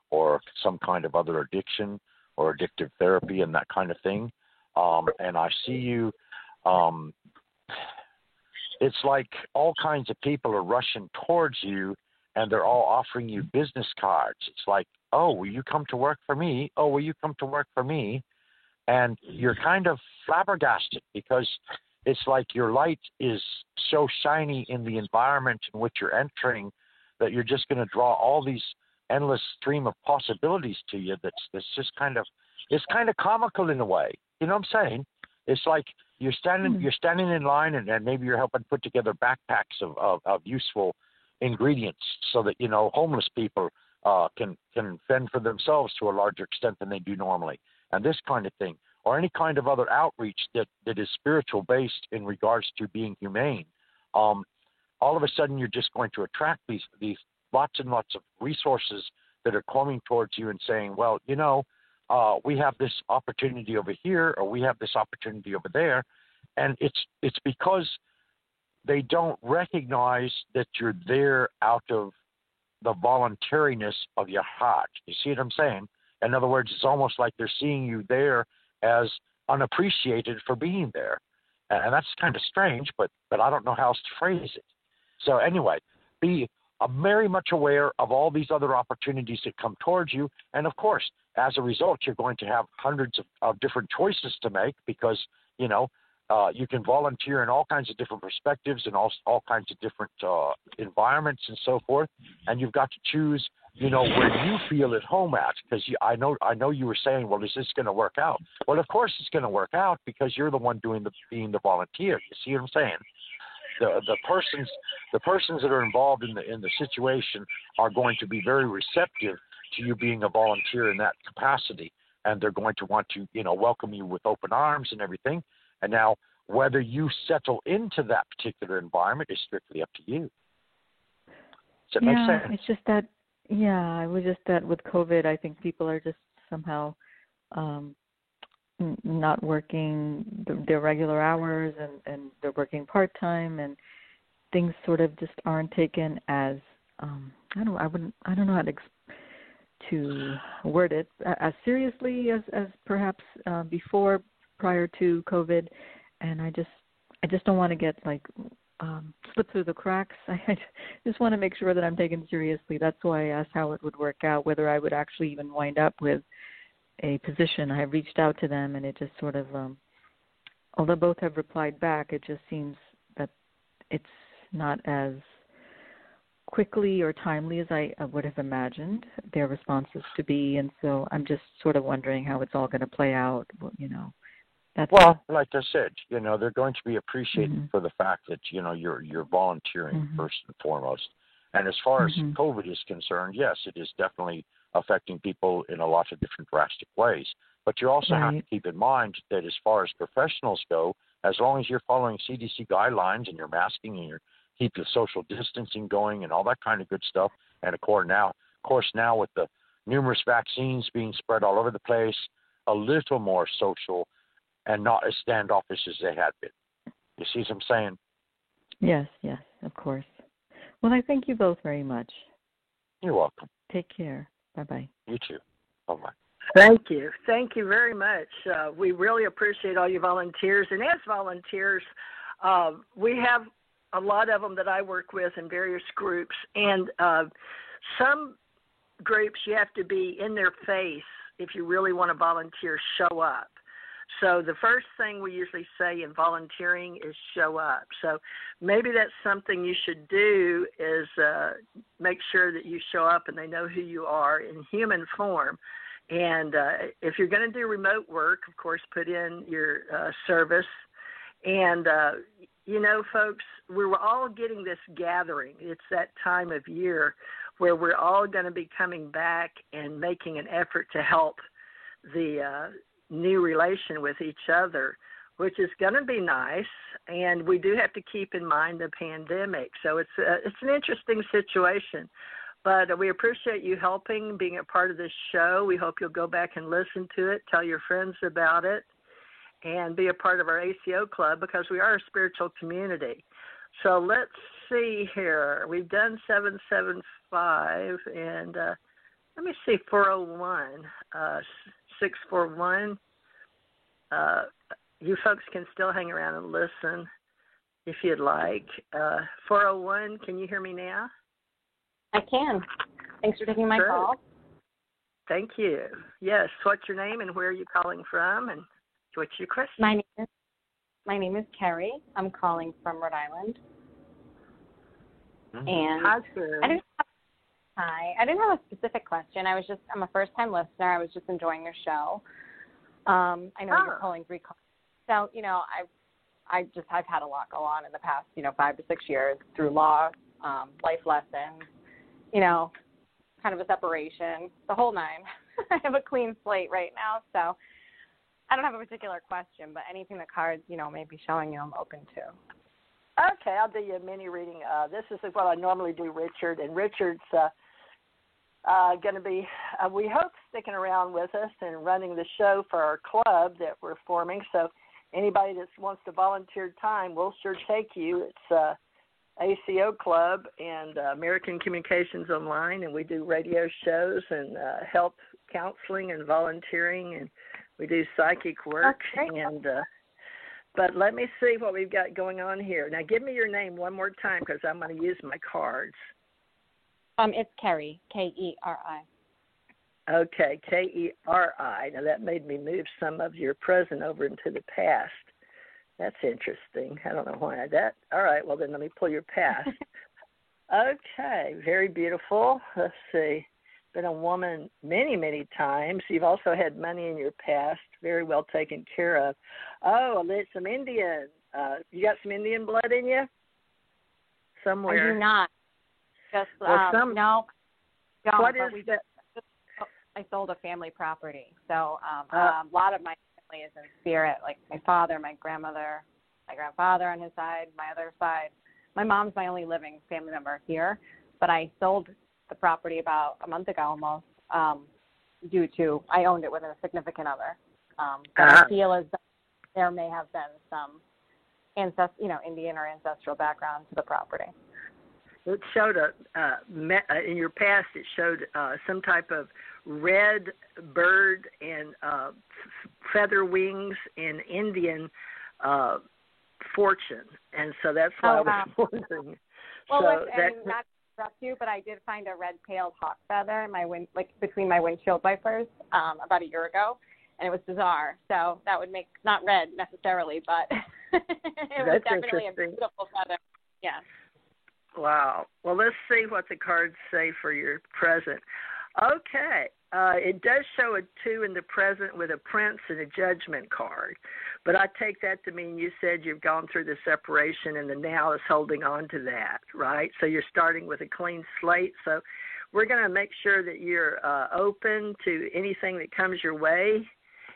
or some kind of other addiction or addictive therapy and that kind of thing. And I see you, it's like all kinds of people are rushing towards you and they're all offering you business cards. It's like, oh, will you come to work for me? Oh, will you come to work for me? And you're kind of flabbergasted because it's like your light is so shiny in the environment in which you're entering that you're just going to draw all these endless stream of possibilities to you. That's just kind of, it's kind of comical in a way. You know what I'm saying? It's like you're standing in line and maybe you're helping put together backpacks of useful ingredients so that, you know, homeless people can fend for themselves to a larger extent than they do normally. And this kind of thing, or any kind of other outreach that is spiritual based in regards to being humane. all of a sudden you're just going to attract these lots and lots of resources that are coming towards you and saying, well, we have this opportunity over here, or we have this opportunity over there. And it's because they don't recognize that you're there out of the voluntariness of your heart. You see what I'm saying? In other words, it's almost like they're seeing you there as unappreciated for being there. And that's kind of strange, but I don't know how else to phrase it. So anyway, be very much aware of all these other opportunities that come towards you. And of course, as a result, you're going to have hundreds of different choices to make because, you can volunteer in all kinds of different perspectives and all kinds of different environments and so forth. And you've got to choose, where you feel at home at. Because I know you were saying, well, is this going to work out? Well, of course it's going to work out because you're the one being the volunteer. You see what I'm saying? The persons that are involved in the situation are going to be very receptive to you being a volunteer in that capacity, and they're going to want to welcome you with open arms and everything. And now whether you settle into that particular environment is strictly up to you. Does that make sense? It's just that it was just that with COVID, I think people are just somehow not working their regular hours and they're working part-time, and things sort of just aren't taken as I don't know how to word it, as seriously as perhaps before, prior to COVID. And I just don't want to get slip through the cracks. I just want to make sure that I'm taken seriously. That's why I asked how it would work out, whether I would actually even wind up with a position. I have reached out to them, and it just sort of, although both have replied back, it just seems that it's not as quickly or timely as I would have imagined their responses to be. And so I'm just sort of wondering how it's all going to play out, Well, like I said, they're going to be appreciated for the fact that, you're volunteering first and foremost. And as far as COVID is concerned, yes, it is definitely affecting people in a lot of different drastic ways. But you also have to keep in mind that as far as professionals go, as long as you're following CDC guidelines and you're masking and you're keep the social distancing going and all that kind of good stuff, and of course now with the numerous vaccines being spread all over the place, a little more social and not as standoffish as they had been. You see what I'm saying? Yes, of course. Well, I thank you both very much. You're welcome. Take care. Bye-bye. You too. Bye-bye. Thank you. Thank you very much. We really appreciate all your volunteers. And as volunteers, we have a lot of them that I work with in various groups. And some groups you have to be in their face if you really want to volunteer, show up. So the first thing we usually say in volunteering is show up. So maybe that's something you should do is make sure that you show up and they know who you are in human form. And if you're going to do remote work, of course, put in your service. And, folks, we're all getting this gathering. It's that time of year where we're all going to be coming back and making an effort to help the new relation with each other, which is going to be nice. And we do have to keep in mind the pandemic. So it's an interesting situation. But we appreciate you helping, being a part of this show. We hope you'll go back and listen to it, tell your friends about it, and be a part of our ACO club because we are a spiritual community. So let's see here. We've done 775, and let me see, 401, 641. You folks can still hang around and listen if you'd like. 401, can you hear me now? I can. Thanks for taking my call. Thank you. Yes. What's your name and where are you calling from, and what's your question? My name is Carrie. I'm calling from Rhode Island. Mm-hmm. And I didn't have a specific question. I'm a first-time listener. I was just enjoying your show. I know you're calling 3 calls. So, I've had a lot go on in the past, 5 to 6 years through law, life lessons, kind of a separation, the whole nine. I have a clean slate right now, so I don't have a particular question, but anything the cards, may be showing you, I'm open to. Okay, I'll do you a mini reading. This is what I normally do, Richard. And Richard's going to be, we hope, sticking around with us and running the show for our club that we're forming. So anybody that wants to volunteer time, we'll sure take you. It's ACO Club and American Communications Online, and we do radio shows and help counseling and volunteering, and we do psychic work. And but let me see what we've got going on here. Now, give me your name one more time because I'm going to use my cards. It's Keri, Keri. Okay, Keri. Now, that made me move some of your present over into the past. That's interesting. I don't know why that. All right, well, then let me pull your past. Okay, very beautiful. Let's see. Been a woman many, many times. You've also had money in your past, very well taken care of. Oh, there's some Indian. You got some Indian blood in you? Somewhere. I do not. Just, no. What is that? I sold a family property. So a lot of my family is in spirit, like my father, my grandmother, my grandfather on his side, my other side. My mom's my only living family member here, but I sold the property about a month ago almost due to I owned it with a significant other. But I feel as though there may have been some Indian or ancestral background to the property. It showed in your past. It showed some type of red bird and feather wings in Indian fortune, and so that's why I was wondering. Well, not to interrupt you, but I did find a red-tailed hawk feather in my between my windshield wipers about a year ago, and it was bizarre. So that would make not red necessarily, but it was definitely a beautiful feather. Yeah. Wow. Well, let's see what the cards say for your present. Okay. It does show a 2 in the present with a prince and a judgment card. But I take that to mean you said you've gone through the separation and the now is holding on to that, right? So you're starting with a clean slate. So we're going to make sure that you're open to anything that comes your way.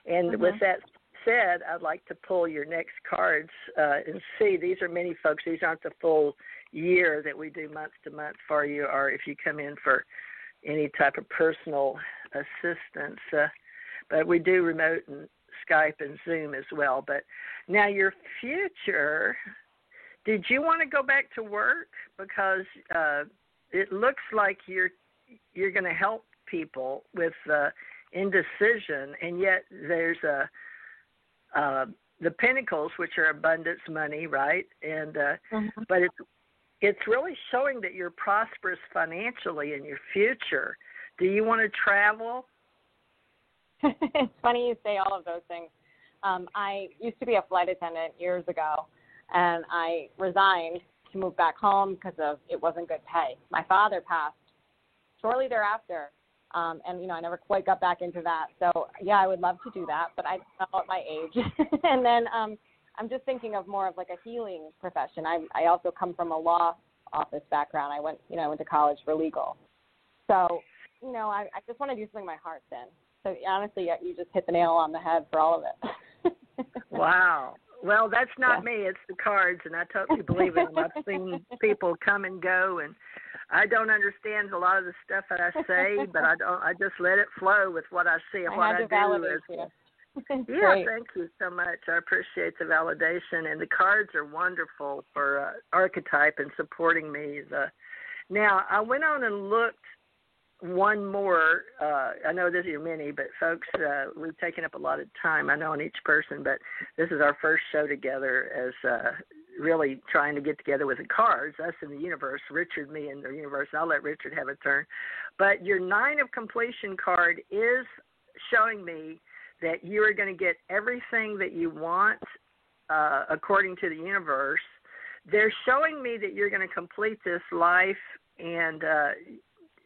And with that said, I'd like to pull your next cards and see. These are many folks. These aren't the full year that we do month to month for you, or if you come in for any type of personal assistance. But we do remote and Skype and Zoom as well. But now your future, did you want to go back to work? Because it looks like you're going to help people with indecision, and yet there's the Pentacles, which are abundance, money, right? And but it's really showing that you're prosperous financially in your future. Do you want to travel? It's funny you say all of those things. I used to be a flight attendant years ago, and I resigned to move back home because it wasn't good pay. My father passed shortly thereafter, and I never quite got back into that. So yeah, I would love to do that, but I don't know at my age. And then I'm just thinking of more of like a healing profession. I also come from a law office background. I went to college for legal. So, I just want to do something my heart's in. So honestly, you just hit the nail on the head for all of it. Wow. Well, that's not me. It's the cards, and I totally believe in them. I've seen people come and go, and I don't understand a lot of the stuff that I say, but I just let it flow with what I see and what I do. Yeah, thank you so much. I appreciate the validation, and the cards are wonderful for archetype and supporting me. Now, I went on and looked one more. I know there's many, but folks, we've taken up a lot of time, I know, on each person, but this is our first show together as really trying to get together with the cards, us in the universe, Richard, me, and the universe. I'll let Richard have a turn. But your 9 of completion card is showing me that you are going to get everything that you want according to the universe. They're showing me that you're going to complete this life. And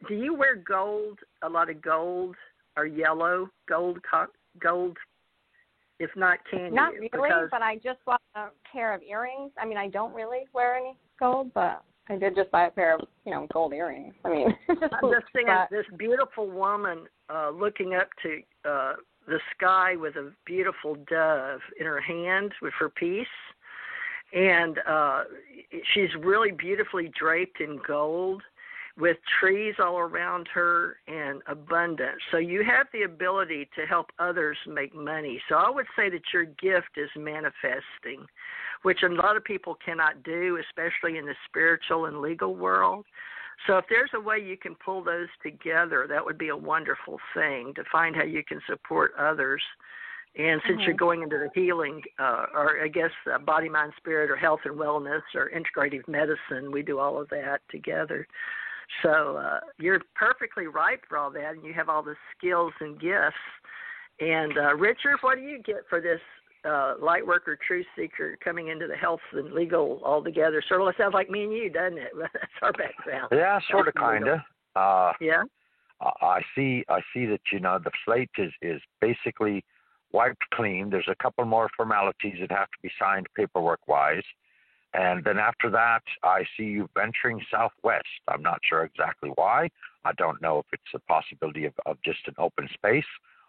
do you wear gold, a lot of gold or yellow, gold? If not, can not you? Not really, because but I just bought a pair of earrings. I mean, I don't really wear any gold, but I did just buy a pair of, gold earrings. I mean, I'm just seeing this beautiful woman looking up to the sky with a beautiful dove in her hand with her peace. And she's really beautifully draped in gold with trees all around her and abundance. So you have the ability to help others make money. So I would say that your gift is manifesting, which a lot of people cannot do, especially in the spiritual and legal world. So if there's a way you can pull those together, that would be a wonderful thing, to find how you can support others. And since you're going into the healing, or I guess body, mind, spirit, or health and wellness, or integrative medicine, we do all of that together. So you're perfectly ripe for all that, and you have all the skills and gifts. And Richard, what do you get for this light worker, truth seeker, coming into the health and legal all together? Sort of sounds like me and you, doesn't it? That's our background. Yeah, sort of, kind of. Yeah. I see that, the slate is basically wiped clean. There's a couple more formalities that have to be signed paperwork-wise. And then after that, I see you venturing southwest. I'm not sure exactly why. I don't know if it's a possibility of just an open space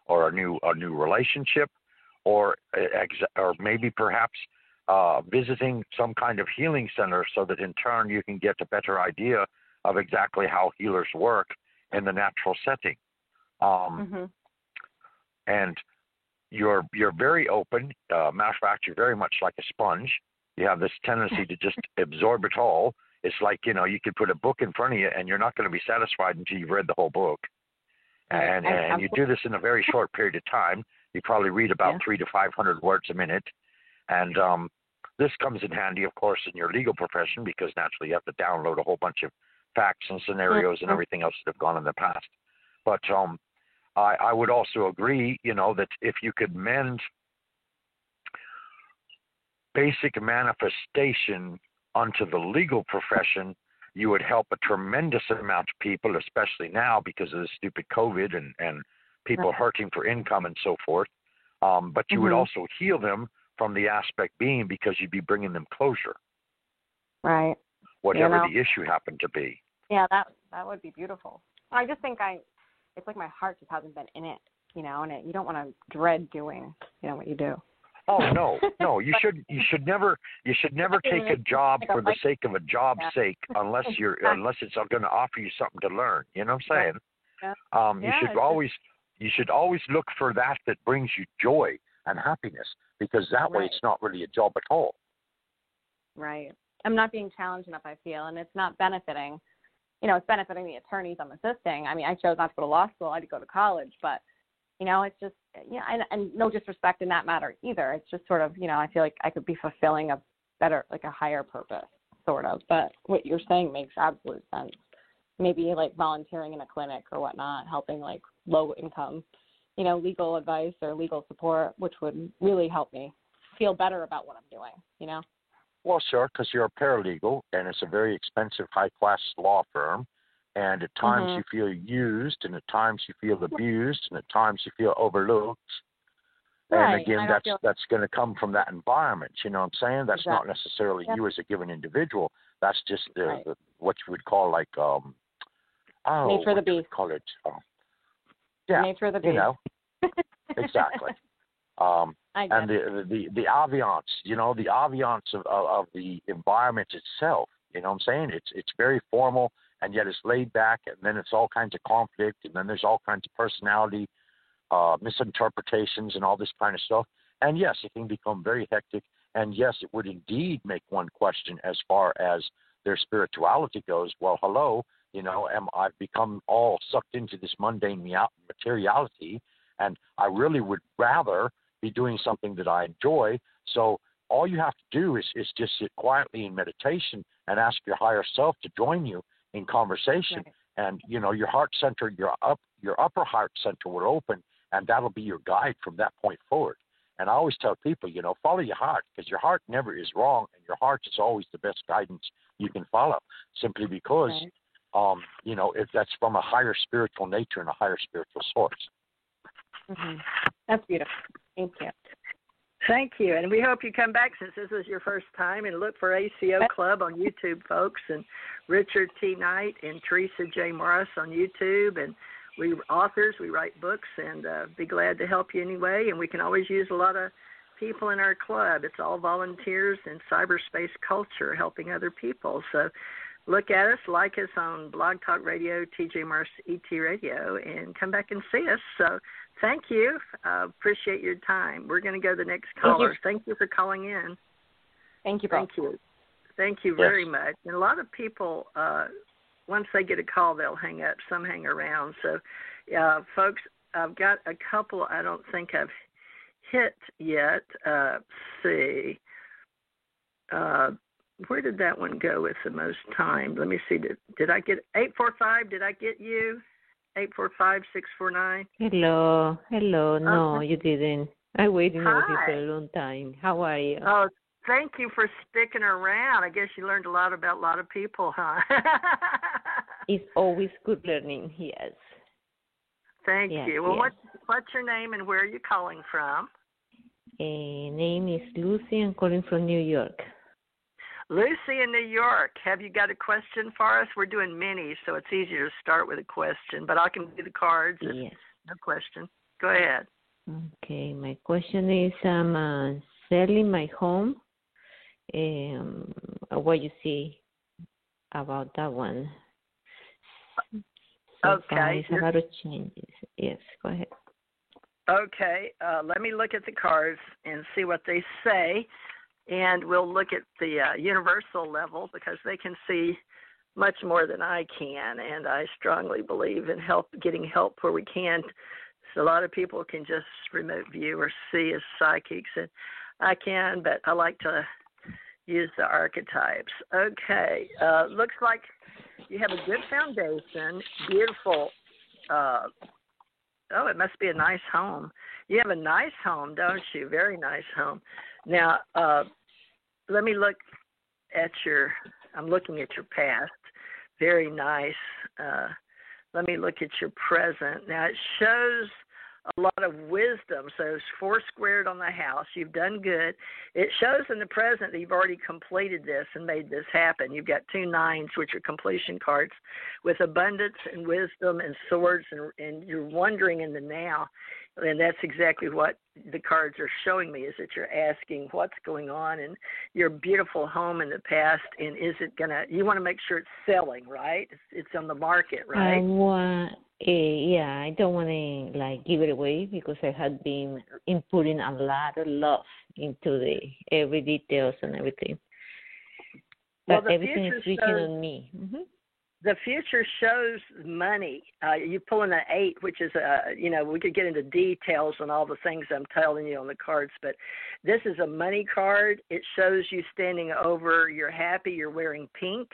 or a new relationship, or maybe perhaps visiting some kind of healing center, so that in turn you can get a better idea of exactly how healers work in the natural setting. And you're very open. Matter of fact, you're very much like a sponge. You have this tendency to just absorb it all. It's like, you could put a book in front of you and you're not going to be satisfied until you've read the whole book. And you do this in a very short period of time. You probably read about 300 to 500 words a minute. And this comes in handy, of course, in your legal profession, because naturally you have to download a whole bunch of facts and scenarios and everything else that have gone in the past. But I would also agree, that if you could mend basic manifestation onto the legal profession, you would help a tremendous amount of people, especially now because of the stupid COVID and people hurting for income and so forth. But you would also heal them from the aspect being, because you'd be bringing them closure. Right. Whatever the issue happened to be. Yeah, that would be beautiful. I just think it's like my heart just hasn't been in it, and you don't want to dread doing, what you do. Oh no! You should never take a job for the sake of a job's sake, unless it's going to offer you something to learn. You know what I'm saying? You should always look for that brings you joy and happiness, because that way it's not really a job at all. Right. I'm not being challenged enough, I feel, and it's not benefiting. It's benefiting the attorneys I'm assisting. I mean, I chose not to go to law school. I did go to college, but it's just, and no disrespect in that matter either. It's just sort of, I feel like I could be fulfilling a better, like a higher purpose, sort of. But what you're saying makes absolute sense. Maybe like volunteering in a clinic or whatnot, helping like low income, legal advice or legal support, which would really help me feel better about what I'm doing, Well, sure, because you're a paralegal, and it's a very expensive, high-class law firm. And at times you feel used, and at times you feel abused, and at times you feel overlooked. Right. And again, that's going to come from that environment. You know what I'm saying? That's not necessarily you as a given individual. That's just the what you would call like nature of the beast. Call it nature of the beast. Exactly. And the ambiance, the ambiance of the environment itself. You know what I'm saying? It's very formal. And yet it's laid back, and then it's all kinds of conflict, and then there's all kinds of personality misinterpretations and all this kind of stuff. And yes, it can become very hectic, and yes, it would indeed make one question as far as their spirituality goes. Well, hello, I've become all sucked into this mundane materiality, and I really would rather be doing something that I enjoy. So all you have to do is just sit quietly in meditation and ask your higher self to join you in conversation, and your heart center, your upper heart center will open, and that'll be your guide from that point forward. And I always tell people, follow your heart, because your heart never is wrong, and your heart is always the best guidance you can follow, simply because if that's from a higher spiritual nature and a higher spiritual source. That's beautiful. Thank you. Thank you, and we hope you come back since this is your first time, and look for ACO Club on YouTube, folks, and Richard T. Knight and Teresa J. Morris on YouTube, and we authors, we write books, and be glad to help you anyway, and we can always use a lot of people in our club. It's all volunteers in cyberspace culture helping other people. So look at us, like us on Blog Talk Radio, TJ Mars ET Radio, and come back and see us. So thank you. Appreciate your time. We're going to go to the next caller. Thank you for calling in. Thank you, Thank you. Thank you very much. And a lot of people, once they get a call, they'll hang up. Some hang around. So, folks, I've got a couple I don't think I've hit yet. See. Where did that one go with the most time? Let me see. Did I get 845? Did I get you? 845-649? Hello. No, you didn't. I waited for a long time. How are you? Oh, thank you for sticking around. I guess you learned a lot about a lot of people, huh? It's always good learning, yes. Thank you. Well, what's your name and where are you calling from? Name is Lucy. I'm calling from New York. Lucy in New York. Have you got a question for us? We're doing minis, so it's easier to start with a question, but I can do the cards. Yes. No question. Go ahead. Okay. My question is I'm selling my home. What you see about that one? Okay. It's a lot of changes. Yes, go ahead. Okay. Let me look at the cards and see what they say, and we'll look at the universal level because they can see much more than I can, and I strongly believe in getting help where we can. So a lot of people can just remote view or see as psychics, and I can, but I like to use the archetypes. Okay. Looks like you have a good foundation, beautiful. It must be a nice home. You have a nice home, don't you? Very nice home. Now, let me look at I'm looking at your past. Very nice. Let me look at your present. Now, it shows a lot of wisdom. So it's 4 squared on the house. You've done good. It shows in the present that you've already completed this and made this happen. You've got 2 9s, which are completion cards, with abundance and wisdom and swords, and you're wondering in the now. And that's exactly what the cards are showing me, is that you're asking what's going on in your beautiful home in the past, and is it you want to make sure it's selling, right? It's on the market, right? I don't want to give it away because I had been inputting a lot of love into every details and everything. But everything is reaching on me. Mm-hmm. The future shows money. You pull in an 8, which is, we could get into details on all the things I'm telling you on the cards, but this is a money card. It shows you standing over, you're happy, you're wearing pink,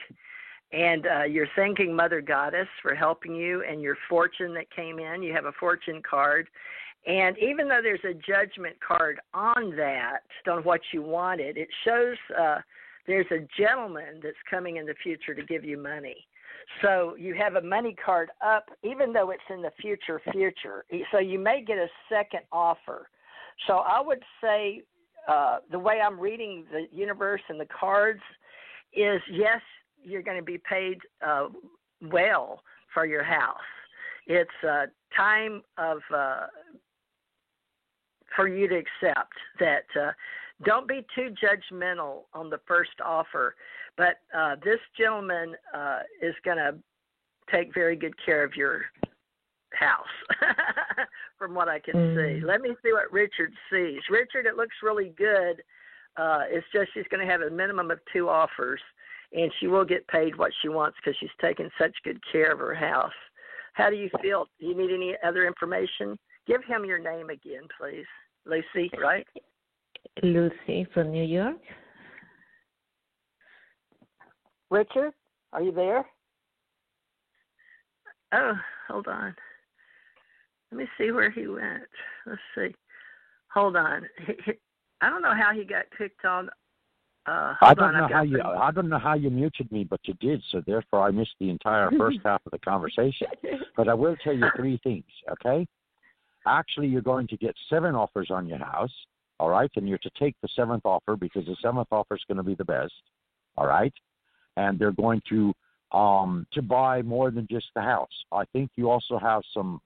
and you're thanking Mother Goddess for helping you and your fortune that came in. You have a fortune card. And even though there's a judgment card on that, on what you wanted, it shows there's a gentleman that's coming in the future to give you money. So you have a money card up, even though it's in the future. So you may get a second offer. So I would say the way I'm reading the universe and the cards is, yes, you're going to be paid well for your house. It's a time for you to accept that. Don't be too judgmental on the first offer, but this gentleman is going to take very good care of your house, from what I can see. Let me see what Richard sees. Richard, it looks really good. It's just she's going to have a minimum of 2 offers, and she will get paid what she wants because she's taking such good care of her house. How do you feel? Do you need any other information? Give him your name again, please. Lucy, right? Lucy from New York. Richard, are you there? Oh, hold on. Let me see where he went. Let's see. Hold on. I don't know how he got kicked on. I don't know how you muted me, but you did. So therefore, I missed the entire first half of the conversation. But I will tell you 3 things. Okay. Actually, you're going to get 7 offers on your house. All right, and you're to take the 7th offer because the 7th offer is going to be the best. All right, and they're going to buy more than just the house. I think you also have some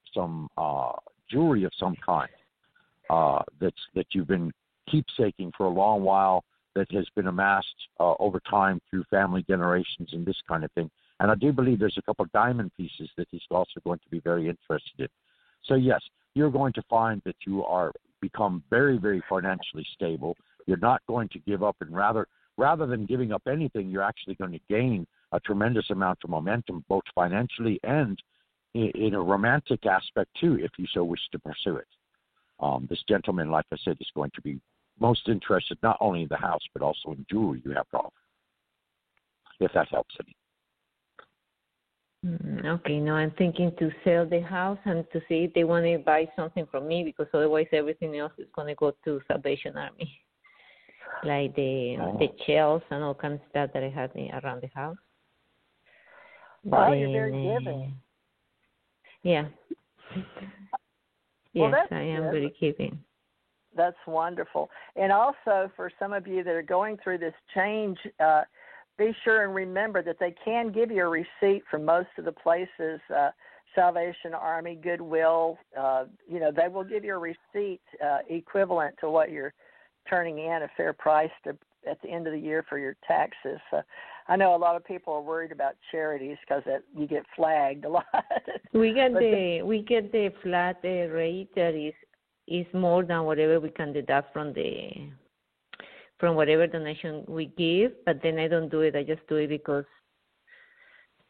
jewelry of some kind that you've been keepsaking for a long while that has been amassed over time through family generations and this kind of thing. And I do believe there's a couple of diamond pieces that he's also going to be very interested in. So, yes, you're going to find that you are become very, very financially stable. You're not going to give up, and rather than giving up anything, you're actually going to gain a tremendous amount of momentum, both financially and in a romantic aspect, too, if you so wish to pursue it. This gentleman, like I said, is going to be most interested not only in the house, but also in jewelry you have to offer, if that helps any. Okay, no, I'm thinking to sell the house and to see if they want to buy something from me, because otherwise everything else is going to go to Salvation Army, like the shells and all kinds of stuff that I had around the house. Well, you're very giving. Yeah. Well, yes, I am very giving. That's wonderful. And also, for some of you that are going through this change, be sure and remember that they can give you a receipt from most of the places, Salvation Army, Goodwill. They will give you a receipt equivalent to what you're turning in, a fair price at the end of the year for your taxes. I know a lot of people are worried about charities because you get flagged a lot. We get the flat rate that is more than whatever we can deduct from whatever donation we give, but then I don't do it. I just do it because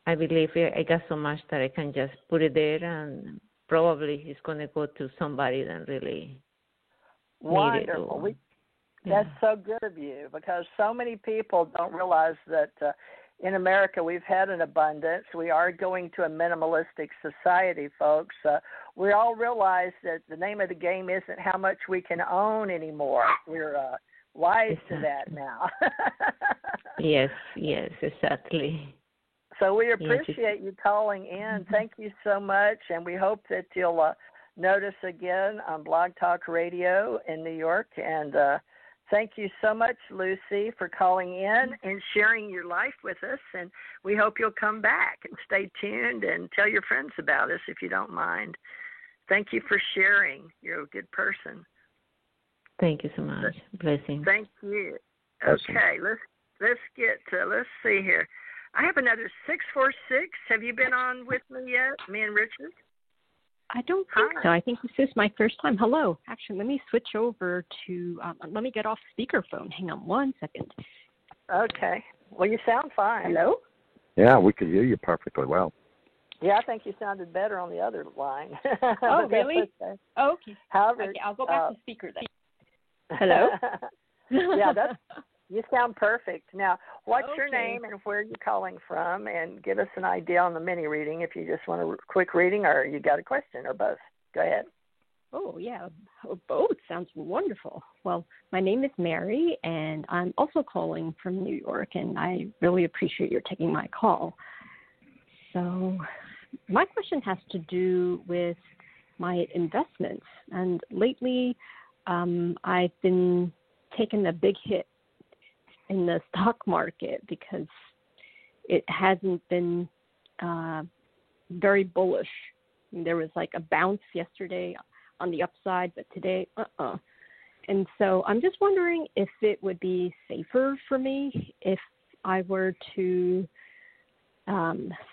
I believe I got so much that I can just put it there, and probably it's going to go to somebody that really wonderful. need it. That's so good of you, because so many people don't realize that in America we've had an abundance. We are going to a minimalistic society, folks. We all realize that the name of the game isn't how much we can own anymore. We're wise to that now. Yes, exactly. So we appreciate you calling in. Thank you so much, and we hope that you'll notice again on Blog Talk Radio in New York. And thank you so much, Lucy, for calling in and sharing your life with us. And we hope you'll come back and stay tuned and tell your friends about us if you don't mind. Thank you for sharing. You're a good person. Thank you so much. Blessings. Thank you. Okay, let's see here. I have another 646. Have you been on with me yet, me and Richard? I don't think so. I think this is my first time. Hello. Actually, let me switch over to, let me get off speakerphone. Hang on one second. Okay. Well, you sound fine. Hello? Yeah, we could hear you perfectly well. Yeah, I think you sounded better on the other line. Oh, really? Okay. Oh, okay. However, okay, I'll go back to speaker then. Hello? Yeah, you sound perfect. Now, what's your Okay. name and where are you calling from? And give us an idea on the mini reading if you just want a quick reading or you got a question or both. Go ahead. Oh, yeah. Both sounds wonderful. Well, my name is Mary, and I'm also calling from New York, and I really appreciate your taking my call. So my question has to do with my investments. And lately, I've been taking a big hit in the stock market because it hasn't been very bullish. There was like a bounce yesterday on the upside, but today, And so I'm just wondering if it would be safer for me if I were to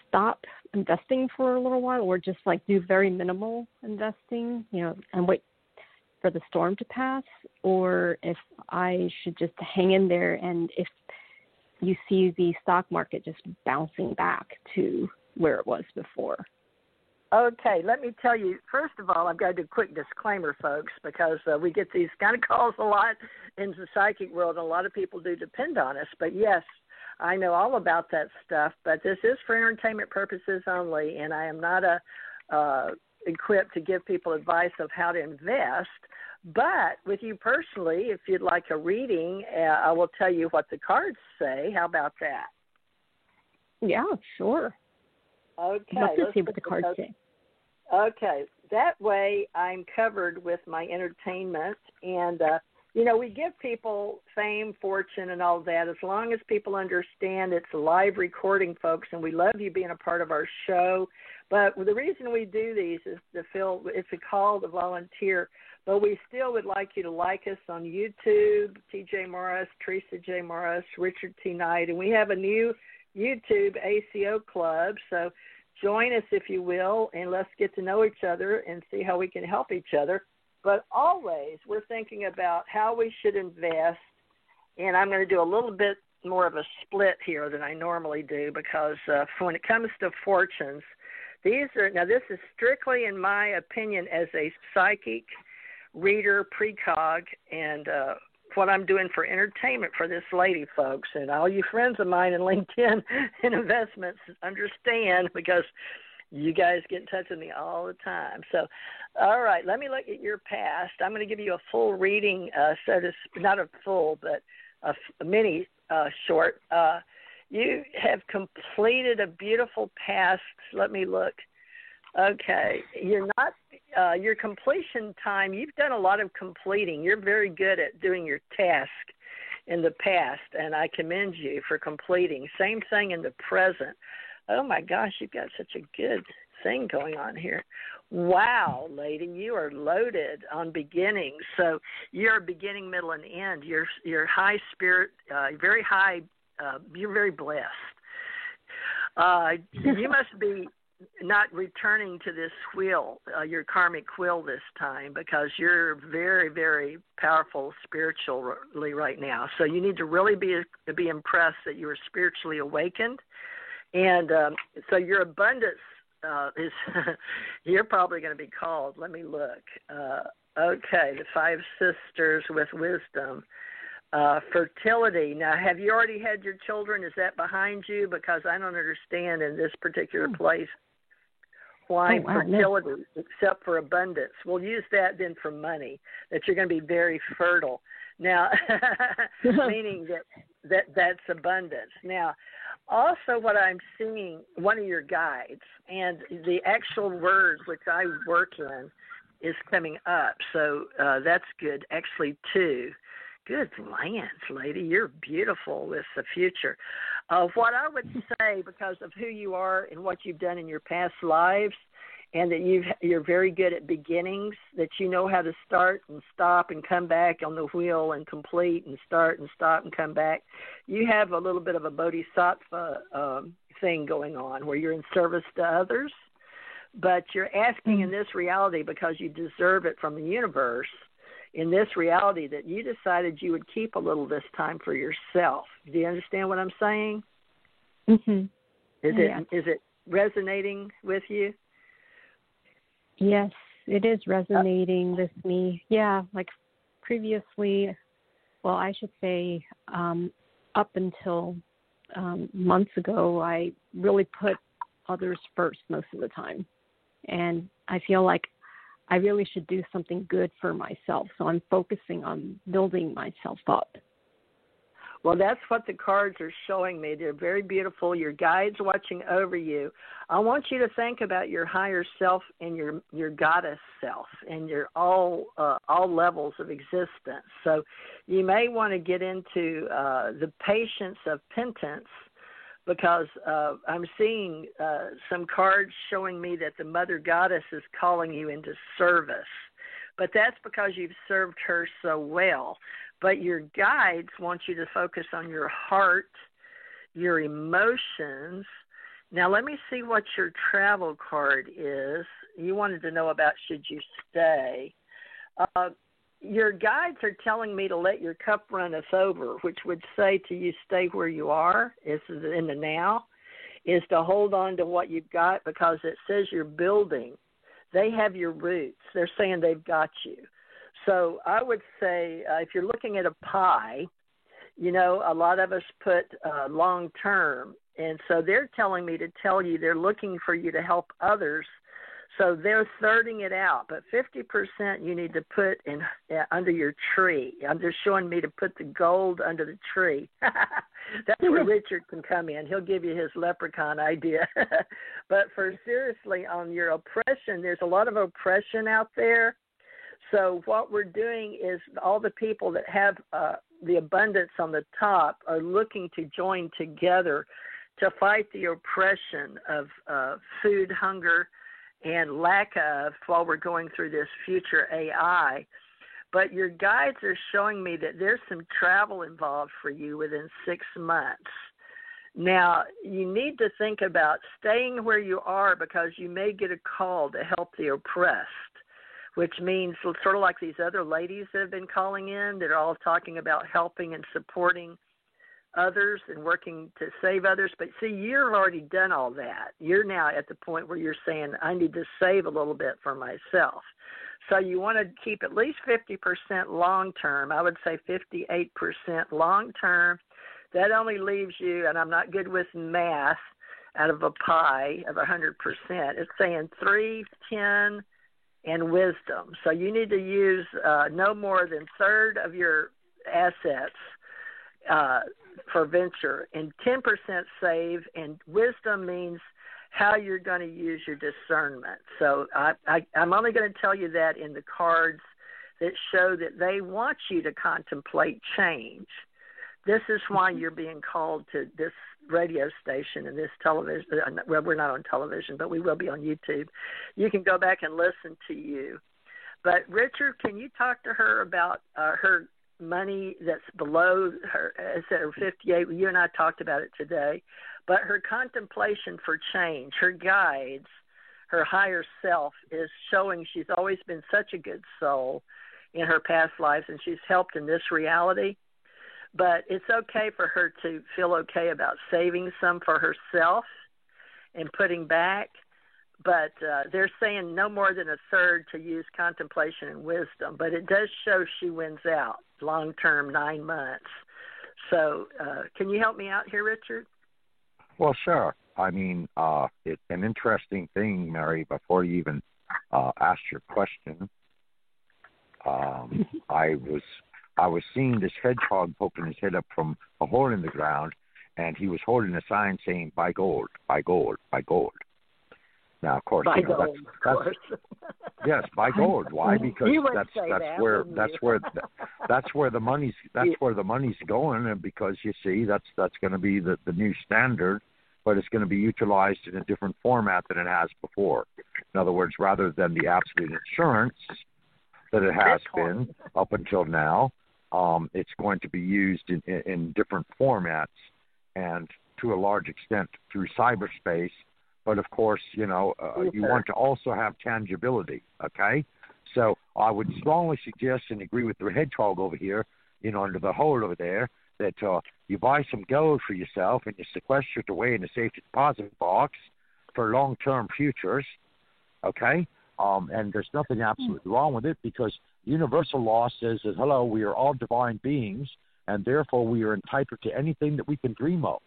stop investing for a little while, or just like do very minimal investing, and wait for the storm to pass, or if I should just hang in there, and if you see the stock market just bouncing back to where it was before. Okay, let me tell you, first of all, I've got to do a quick disclaimer, folks, because we get these kind of calls a lot in the psychic world, and a lot of people do depend on us. But yes, I know all about that stuff, but this is for entertainment purposes only, and I am not equipped to give people advice of how to invest. But with you personally, if you'd like a reading, I will tell you what the cards say. How about that? Yeah, sure. Okay. Love to see what the cards say. Okay. That way I'm covered with my entertainment. And we give people fame, fortune, and all that as long as people understand it's live recording, folks, and we love you being a part of our show. But the reason we do these is to feel it's a call to volunteer, but we still would like you to like us on YouTube, TJ Morris, Teresa J. Morris, Richard T. Knight, and we have a new YouTube ACO club, so join us if you will, and let's get to know each other and see how we can help each other. But always we're thinking about how we should invest, and I'm going to do a little bit more of a split here than I normally do because when it comes to fortunes, this is strictly in my opinion as a psychic reader, precog, and what I'm doing for entertainment for this lady, folks. And all you friends of mine in LinkedIn and investments understand because you guys get in touch with me all the time. So, all right, let me look at your past. I'm going to give you a full reading, not a full, but a mini short. You have completed a beautiful past. Let me look. Okay, your completion time, you've done a lot of completing. You're very good at doing your task in the past, and I commend you for completing. Same thing in the present. Oh, my gosh, you've got such a good thing going on here. Wow, lady, you are loaded on beginnings. So you're beginning, middle, and end. You're high spirit, very high. You're very blessed. You must be not returning to this wheel, your karmic wheel this time, because you're very, very powerful spiritually right now. So you need to really be impressed that you are spiritually awakened. And so your abundance is, you're probably going to be called. Let me look. Okay, the 5 sisters with wisdom. Fertility. Now, have you already had your children? Is that behind you? Because I don't understand in this particular place why fertility, except for abundance. We'll use that then for money, that you're going to be very fertile. Now, meaning that's abundance. Now, also what I'm seeing, one of your guides, and the actual word which I work in is coming up. So that's good. Actually, 2. Good lands, lady. You're beautiful with the future. What I would say, because of who you are and what you've done in your past lives, and that you're very good at beginnings, that you know how to start and stop and come back on the wheel and complete and start and stop and come back. You have a little bit of a bodhisattva thing going on where you're in service to others, but you're asking in this reality because you deserve it from the universe, in this reality that you decided you would keep a little this time for yourself. Do you understand what I'm saying? Mm-hmm. Is it resonating with you? Yes, it is resonating with me. Yeah, like previously, well, I should say up until months ago, I really put others first most of the time. And I feel like I really should do something good for myself. So I'm focusing on building myself up. Well, that's what the cards are showing me. They're very beautiful. Your guides watching over you. I want you to think about your higher self and your goddess self and your all levels of existence. So you may want to get into the patience of penance, because I'm seeing some cards showing me that the Mother Goddess is calling you into service. But that's because you've served her so well. But your guides want you to focus on your heart, your emotions. Now, let me see what your travel card is. You wanted to know about should you stay. Your guides are telling me to let your cup runneth over, which would say to you stay where you are, is in the now, is to hold on to what you've got, because it says you're building. They have your roots. They're saying they've got you. So I would say if you're looking at a pie, a lot of us put long term. And so they're telling me to tell you they're looking for you to help others. So they're thirding it out. But 50% you need to put in under your tree. They're showing me to put the gold under the tree. That's where Richard can come in. He'll give you his leprechaun idea. But for seriously on your oppression, there's a lot of oppression out there. So what we're doing is all the people that have the abundance on the top are looking to join together to fight the oppression of food, hunger, and lack of while we're going through this future AI. But your guides are showing me that there's some travel involved for you within 6 months. Now, you need to think about staying where you are because you may get a call to help the oppressed, which means sort of like these other ladies that have been calling in that are all talking about helping and supporting others and working to save others. But see, you've already done all that. You're now at the point where you're saying, I need to save a little bit for myself. So you want to keep at least 50% long term. I would say 58% long term. That only leaves you, and I'm not good with math, out of a pie of 100%. It's saying 3, 10, and wisdom. So you need to use no more than a third of your assets for venture, and 10% save, and wisdom means how you're going to use your discernment. So I'm only going to tell you that in the cards that show that they want you to contemplate change. This is why you're being called to this radio station and this television. Well, we're not on television, but we will be on YouTube. You can go back and listen to you. But, Richard, can you talk to her about her money that's below her, at her 58? You and I talked about it today. But her contemplation for change, her guides, her higher self is showing she's always been such a good soul in her past lives, and she's helped in this reality. But it's okay for her to feel okay about saving some for herself and putting back. But they're saying no more than a third to use contemplation and wisdom. But it does show she wins out long-term, 9 months. So can you help me out here, Richard? Well, sure. I mean, it's an interesting thing, Mary, before you even asked your question. I was seeing this hedgehog poking his head up from a hole in the ground, and he was holding a sign saying, buy gold, buy gold, buy gold. Now, of course, buy gold, that's yes, buy gold. Why? Because that's where the money's going, and because you see that's going to be the new standard, but it's going to be utilized in a different format than it has before. In other words, rather than the absolute insurance that it has been up until now, it's going to be used in different formats and to a large extent through cyberspace. But, of course, you want to also have tangibility, okay? So I would strongly suggest and agree with the hedgehog over here, under the hole over there, that you buy some gold for yourself and you sequester it away in a safety deposit box for long-term futures, okay? And there's nothing absolutely wrong with it because universal law says that, hello, we are all divine beings, and therefore we are entitled to anything that we can dream of.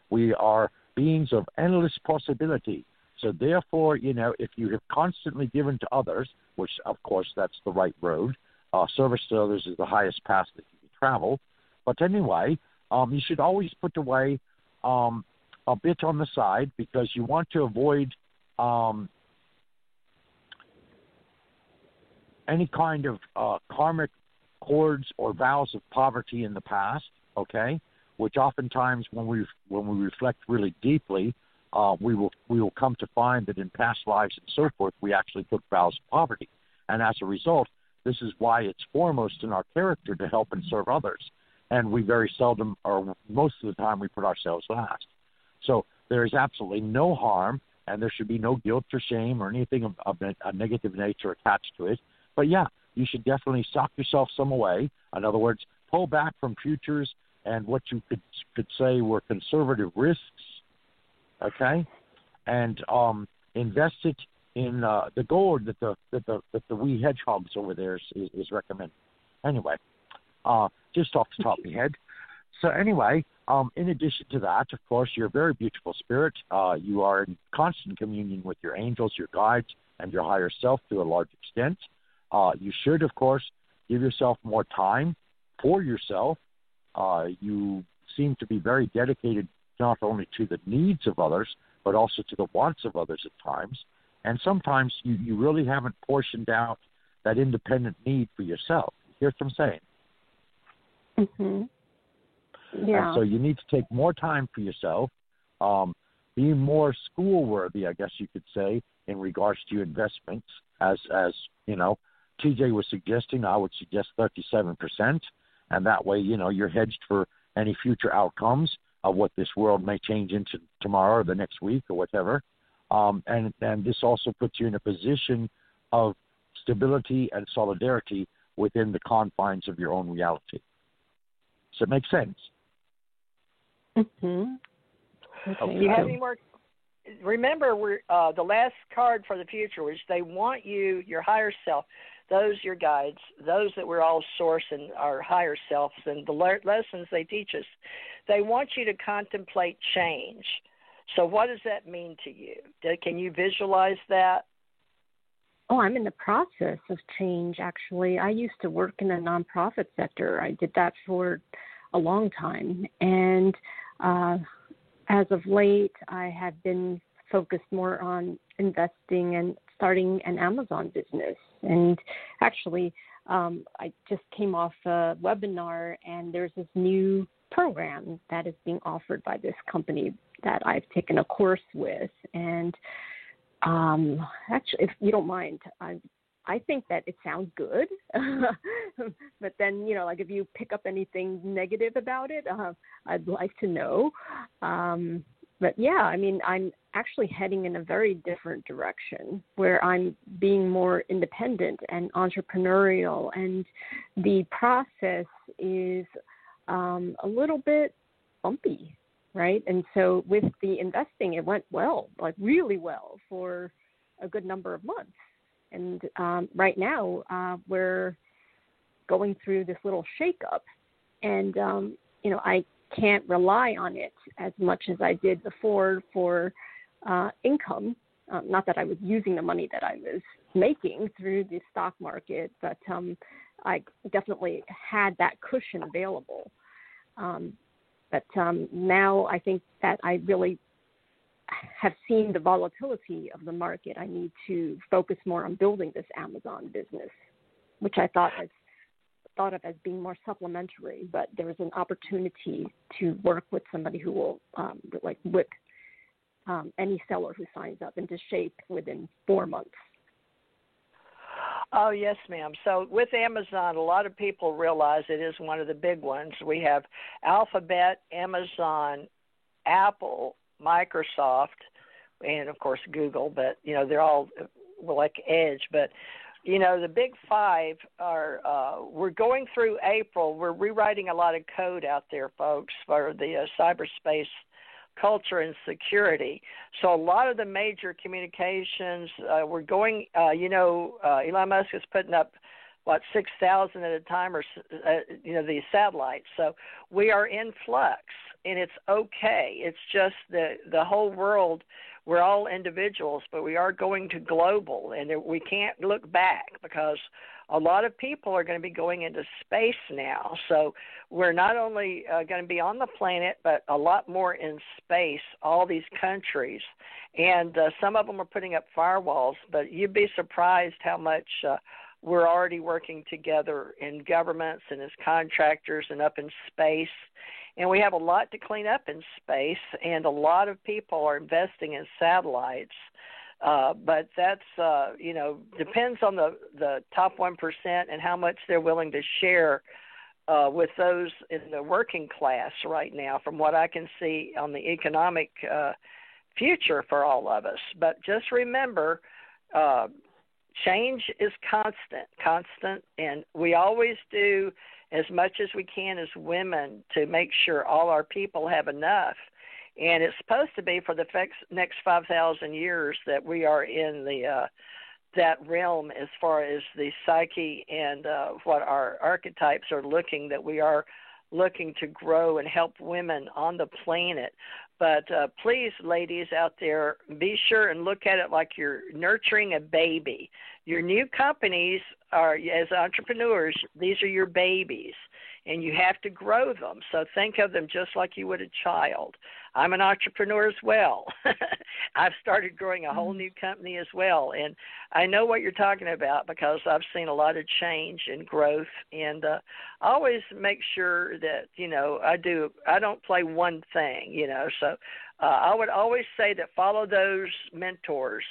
We are beings of endless possibility. So therefore, if you have constantly given to others, which, of course, that's the right road, service to others is the highest path that you can travel. But anyway, you should always put away a bit on the side because you want to avoid any kind of karmic cords or vows of poverty in the past, okay? Which oftentimes, when we reflect really deeply, we will come to find that in past lives and so forth, we actually took vows of poverty, and as a result, this is why it's foremost in our character to help and serve others, and we very seldom, or most of the time, we put ourselves last. So there is absolutely no harm, and there should be no guilt or shame or anything of a negative nature attached to it. But yeah, you should definitely sock yourself some away. In other words, pull back from futures and what you could say were conservative risks, okay, and invest it in the gold that the wee hedgehogs over there is recommending. Anyway, just off the top of my head. So anyway, in addition to that, of course, you're a very beautiful spirit. You are in constant communion with your angels, your guides, and your higher self to a large extent. You should, of course, give yourself more time for yourself. You seem to be very dedicated not only to the needs of others, but also to the wants of others at times. And sometimes you really haven't portioned out that independent need for yourself. Here's what I'm saying. Mm-hmm. Yeah. And so you need to take more time for yourself, be more school-worthy, I guess you could say, in regards to your investments. As you know, TJ was suggesting, I would suggest 37%, and that way, you know, you're hedged for any future outcomes of what this world may change into tomorrow or the next week or whatever. And this also puts you in a position of stability and solidarity within the confines of your own reality. Does it make sense? Mm-hmm. Okay. Do you have any more? Remember, we're the last card for the future, which they want you, your higher self, those your guides, those that we're all source and our higher selves, and the lessons they teach us. They want you to contemplate change. So what does that mean to you? Can you visualize that? Oh, I'm in the process of change, actually. I used to work in the nonprofit sector. I did that for a long time. And as of late, I have been focused more on investing and starting an Amazon business. And actually, I just came off a webinar, and there's this new program that is being offered by this company that I've taken a course with. And actually, if you don't mind, I think that it sounds good. But then, you know, like if you pick up anything negative about it, I'd like to know. But yeah, I mean, I'm actually heading in a very different direction where I'm being more independent and entrepreneurial, and the process is a little bit bumpy, right? And so with the investing, it went well, like really well for a good number of months. And right now we're going through this little shakeup, and you know, I can't rely on it as much as I did before for income. Not that I was using the money that I was making through the stock market, but I definitely had that cushion available. But now I think that I really have seen the volatility of the market. I need to focus more on building this Amazon business, which I thought of as being more supplementary, but there is an opportunity to work with somebody who will like whip any seller who signs up into shape within 4 months. Oh, yes, ma'am. So with Amazon, a lot of people realize it is one of the big ones. We have Alphabet, Amazon, Apple, Microsoft, and, of course, Google. But, you know, they're all like Edge. But, you know, the big five are we're going through April. We're rewriting a lot of code out there, folks, for the cyberspace culture and security. So a lot of the major communications, we're going, Elon Musk is putting up, 6,000 at a time, or, these satellites. So we are in flux, and it's okay. It's just the whole world, we're all individuals, but we are going to global, and we can't look back because a lot of people are going to be going into space now. So we're not only going to be on the planet, but a lot more in space, all these countries. And some of them are putting up firewalls, but you'd be surprised how much we're already working together in governments and as contractors and up in space. And we have a lot to clean up in space, and a lot of people are investing in satellites. But that's, depends on the top 1% and how much they're willing to share with those in the working class right now, from what I can see on the economic future for all of us. But just remember, change is constant, and we always do as much as we can as women to make sure all our people have enough. And it's supposed to be for the next 5,000 years that we are in that realm as far as the psyche and what our archetypes are looking, that we are looking to grow and help women on the planet. But please, ladies out there, be sure and look at it like you're nurturing a baby. Your new companies are, as entrepreneurs, these are your babies, and you have to grow them. So think of them just like you would a child. I'm an entrepreneur as well. I've started growing a whole new company as well, and I know what you're talking about because I've seen a lot of change and growth, and I always make sure that, I don't play one thing, so I would always say that follow those mentors.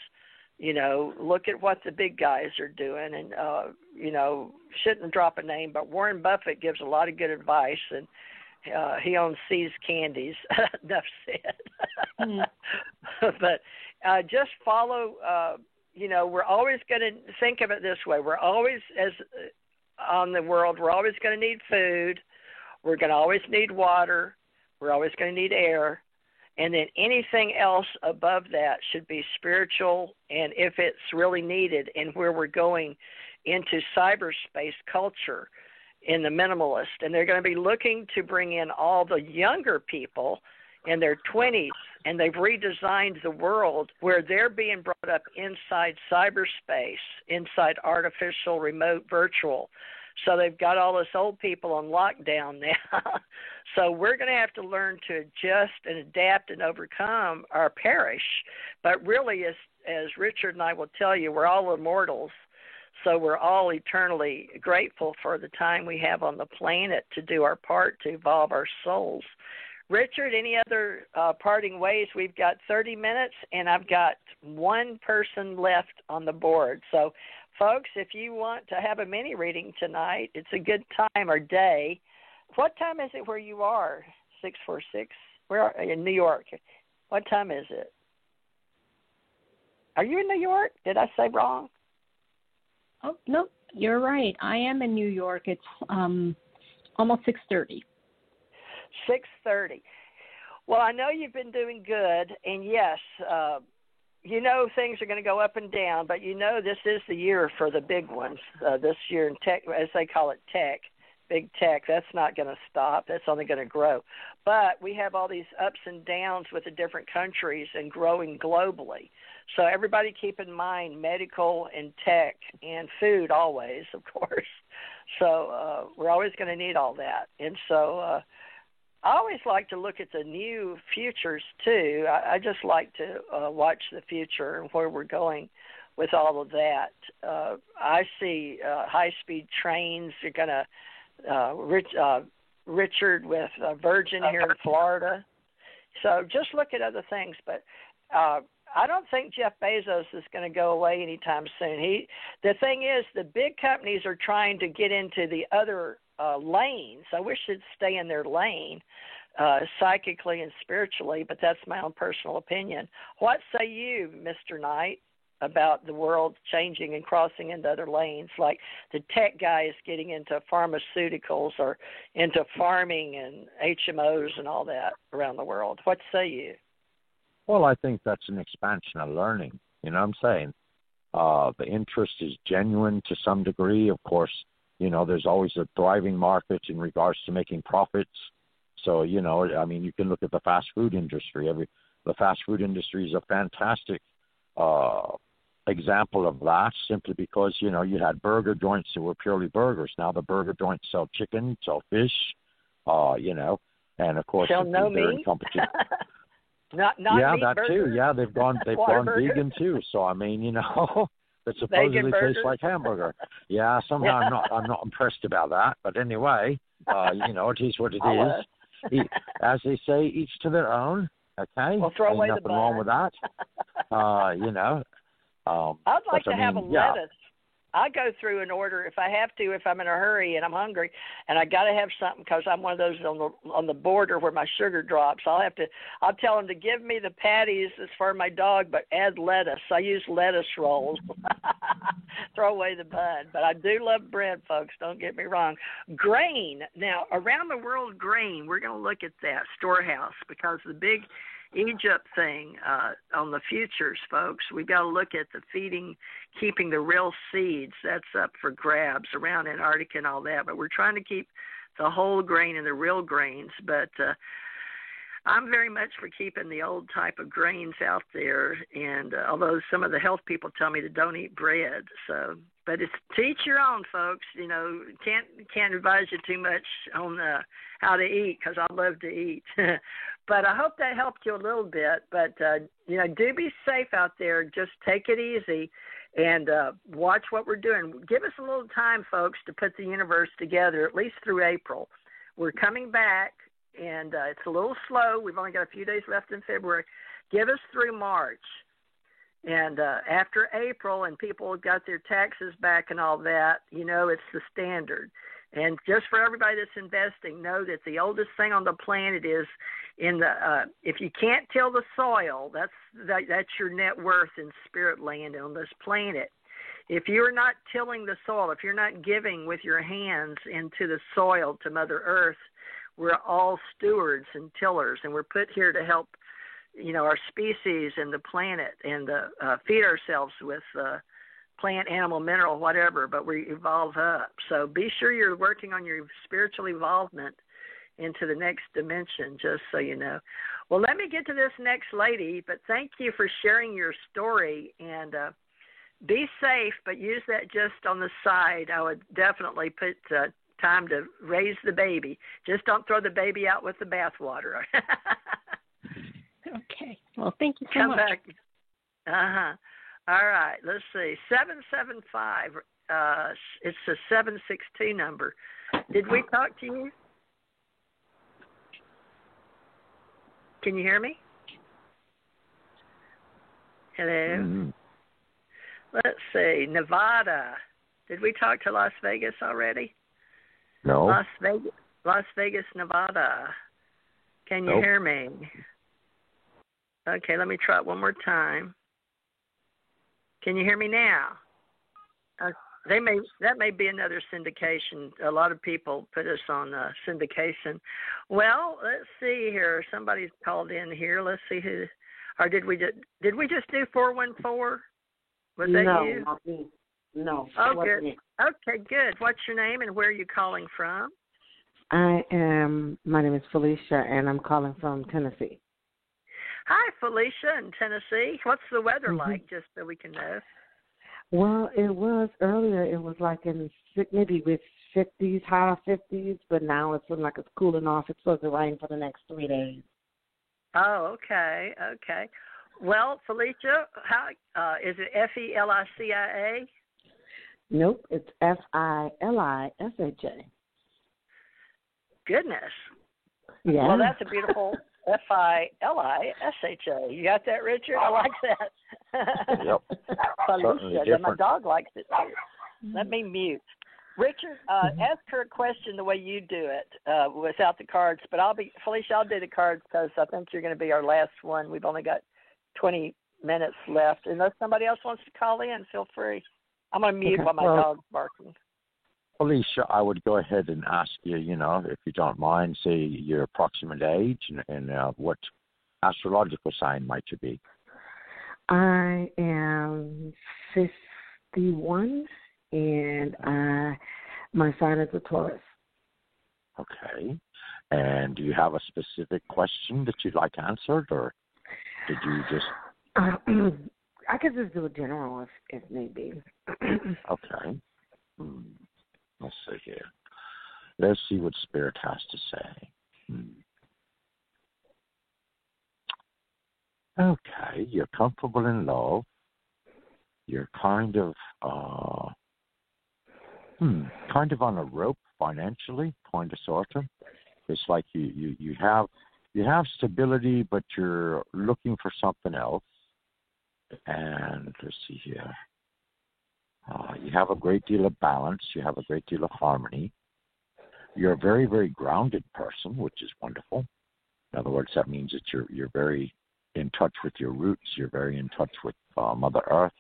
Look at what the big guys are doing, and shouldn't drop a name, but Warren Buffett gives a lot of good advice, and he owns See's Candies. Enough said. But just follow. We're always going to think of it this way. We're always, as on the world, we're always going to need food. We're going to always need water. We're always going to need air. And then anything else above that should be spiritual, and if it's really needed, and where we're going into cyberspace culture in the minimalist. And they're going to be looking to bring in all the younger people in their 20s, and they've redesigned the world where they're being brought up inside cyberspace, inside artificial, remote, virtual. So they've got all us old people on lockdown now. So we're going to have to learn to adjust and adapt and overcome our perish. But really, as Richard and I will tell you, we're all immortals. So we're all eternally grateful for the time we have on the planet to do our part to evolve our souls. Richard, any other parting ways? We've got 30 minutes, and I've got one person left on the board. So, folks, if you want to have a mini reading tonight, it's a good time or day. What time is it where you are? 646? Where are you? In New York. What time is it? Are you in New York? Did I say wrong? Oh, no, you're right. I am in New York. It's almost 6:30. 6:30. Well, I know you've been doing good, and yes, things are going to go up and down, but this is the year for the big ones. This year in tech, as they call it, big tech, that's not going to stop. That's only going to grow. But we have all these ups and downs with the different countries and growing globally. So everybody keep in mind medical and tech and food always, of course. So we're always going to need all that. And so I always like to look at the new futures, too. I just like to watch the future and where we're going with all of that. I see high-speed trains are going to Richard with Virgin here in Florida. So just look at other things. But I don't think Jeff Bezos is going to go away anytime soon. The thing is, the big companies are trying to get into the other lanes. I wish they'd stay in their lane psychically and spiritually, but that's my own personal opinion. What say you, Mr. Knight, about the world changing and crossing into other lanes, like the tech guys getting into pharmaceuticals or into farming and HMOs and all that around the world? What say you? Well, I think that's an expansion of learning. You know what I'm saying? The interest is genuine to some degree. Of course, there's always a thriving market in regards to making profits. So, you can look at the fast food industry. The fast food industry is a fantastic example of that, simply because, you had burger joints that were purely burgers. Now the burger joints sell chicken, sell fish, and of course they're in competition. not yeah, meat that burgers. too. Yeah, they've gone vegan too. So that supposedly tastes like hamburger. Yeah, somehow I'm not impressed about that. But anyway, it is what it is. As they say, each to their own. Okay, we'll throw away nothing wrong with that. I'd like to have a lettuce. I go through an order if I have to, if I'm in a hurry and I'm hungry, and I got to have something because I'm one of those on the border where my sugar drops. I'll tell them to give me the patties as for my dog, but add lettuce. I use lettuce rolls. Throw away the bun. But I do love bread, folks. Don't get me wrong. Grain. Now, around the world, grain. We're going to look at that storehouse because the big Egypt thing on the futures, folks. We got to look at the keeping the real seeds. That's up for grabs around Antarctica and all that. But we're trying to keep the whole grain and the real grains. But I'm very much for keeping the old type of grains out there, and although some of the health people tell me to don't eat bread, so but it's to each your own, folks. You know, can't advise you too much on how to eat because I love to eat. But I hope that helped you a little bit. But you know, do be safe out there. Just take it easy and watch what we're doing. Give us a little time, folks, to put the universe together, at least through April. We're coming back, and it's a little slow. We've only got a few days left in February. Give us through March. And after April and people got their taxes back and all that, you know, it's the standard. And just for everybody that's investing, know that the oldest thing on the planet is in the if you can't till the soil, that's your net worth in spirit land on this planet. If you're not tilling the soil, if you're not giving with your hands into the soil to Mother Earth, we're all stewards and tillers, and we're put here to help, you know, our species and the planet, and feed ourselves with plant, animal, mineral, whatever, but we evolve up. So be sure you're working on your spiritual evolvement into the next dimension, just so you know. Well, let me get to this next lady, but thank you for sharing your story, and be safe, but use that just on the side. I would definitely put time to raise the baby. Just don't throw the baby out with the bathwater. Okay. Well, thank you so Come much. back. All right. Let's see. 775. It's a 762 number. Did we talk to you? Can you hear me? Hello. Mm-hmm. Let's see. Nevada. Did we talk to Las Vegas already? No. Las Vegas, Nevada. Can you Nope. hear me? Okay, let me try it one more time. Can you hear me now? That may be another syndication. A lot of people put us on syndication. Well, let's see here. Somebody's called in here. Let's see who. Or did we just do 414? Was that you? No, not me. No. Oh, good. Okay, good. What's your name and where are you calling from? My name is Felicia, and I'm calling from Tennessee. Hi, Felicia in Tennessee. What's the weather like, just so we can know? Well, it was earlier. It was like in maybe with 50s, high 50s, but now it's like it's cooling off. It's supposed to rain for the next 3 days. Oh, okay. Well, Felicia, how is it Felicia? Nope, it's Filisha. Goodness. Yeah. Well, that's a beautiful Filisha. You got that, Richard? I like that. Yep. Felicia. My dog likes it too. Let me mute. Richard, ask her a question the way you do it without the cards. But Felicia, I'll do the cards because I think you're going to be our last one. We've only got 20 minutes left. Unless somebody else wants to call in, feel free. I'm going to mute while my dog's barking. Alicia, I would go ahead and ask you, if you don't mind, say your approximate age and what astrological sign might you be? I am 51, and my sign is a Taurus. Okay. And do you have a specific question that you'd like answered, or did you just... I could just do a general if need be. Okay. Let's see here. Let's see what Spirit has to say. Okay, you're comfortable in love. You're kind of on a rope financially, kind of, sort of. It's like you have stability, but you're looking for something else. And let's see here. You have a great deal of balance. You have a great deal of harmony. You're a very, very grounded person, which is wonderful. In other words, that means that you're very in touch with your roots. You're very in touch with Mother Earth.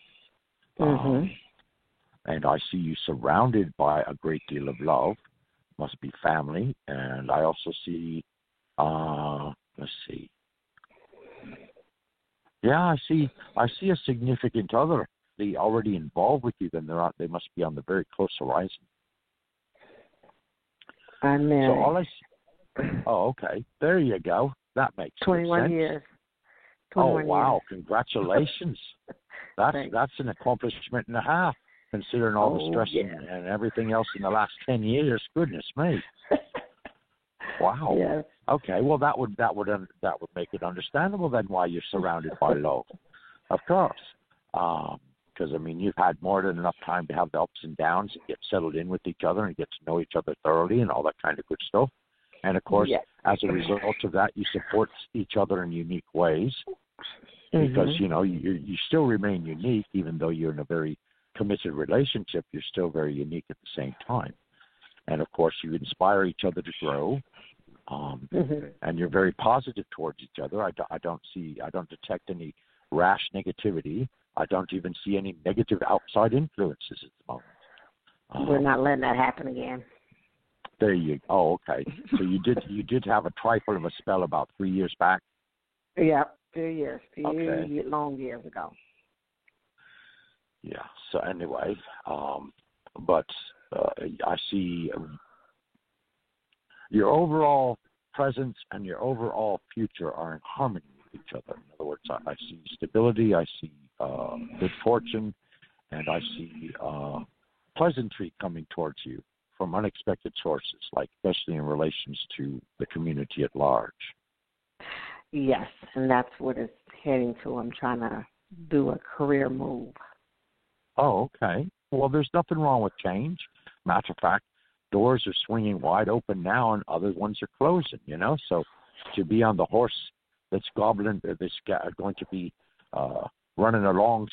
And I see you surrounded by a great deal of love. Must be family. And I also see, let's see. Yeah, I see a significant other. They already involved with you, then they must be on the very close horizon. I'm married. So oh, okay. There you go. That makes 21 sense. years. 21 wow! Years. Congratulations. That's an accomplishment and a half, considering all the stress and everything else in the last 10 years. Goodness me. Wow. Yes. Okay. Well, that would make it understandable then why you're surrounded by love. Of course. Because you've had more than enough time to have the ups and downs and get settled in with each other and get to know each other thoroughly and all that kind of good stuff. And of course, as a result of that, you support each other in unique ways. Because you still remain unique, even though you're in a very committed relationship. You're still very unique at the same time. And of course, you inspire each other to grow. And you're very positive towards each other. I don't detect any rash negativity. I don't even see any negative outside influences at the moment. We're not letting that happen again. There you go. Oh, okay. So you did have a trifle of a spell about 3 years back? Yeah, 2 years. Long years ago. Yeah. So anyway, but I see your overall presence and your overall future are in harmony with each other. In other words, I see stability, I see good fortune, and I see pleasantry coming towards you from unexpected sources, like especially in relations to the community at large. Yes, and that's what it's heading to. I'm trying to do a career move. Oh, okay. Well, there's nothing wrong with change. Matter of fact, doors are swinging wide open now and other ones are closing, So to be on the horse that's going to be running along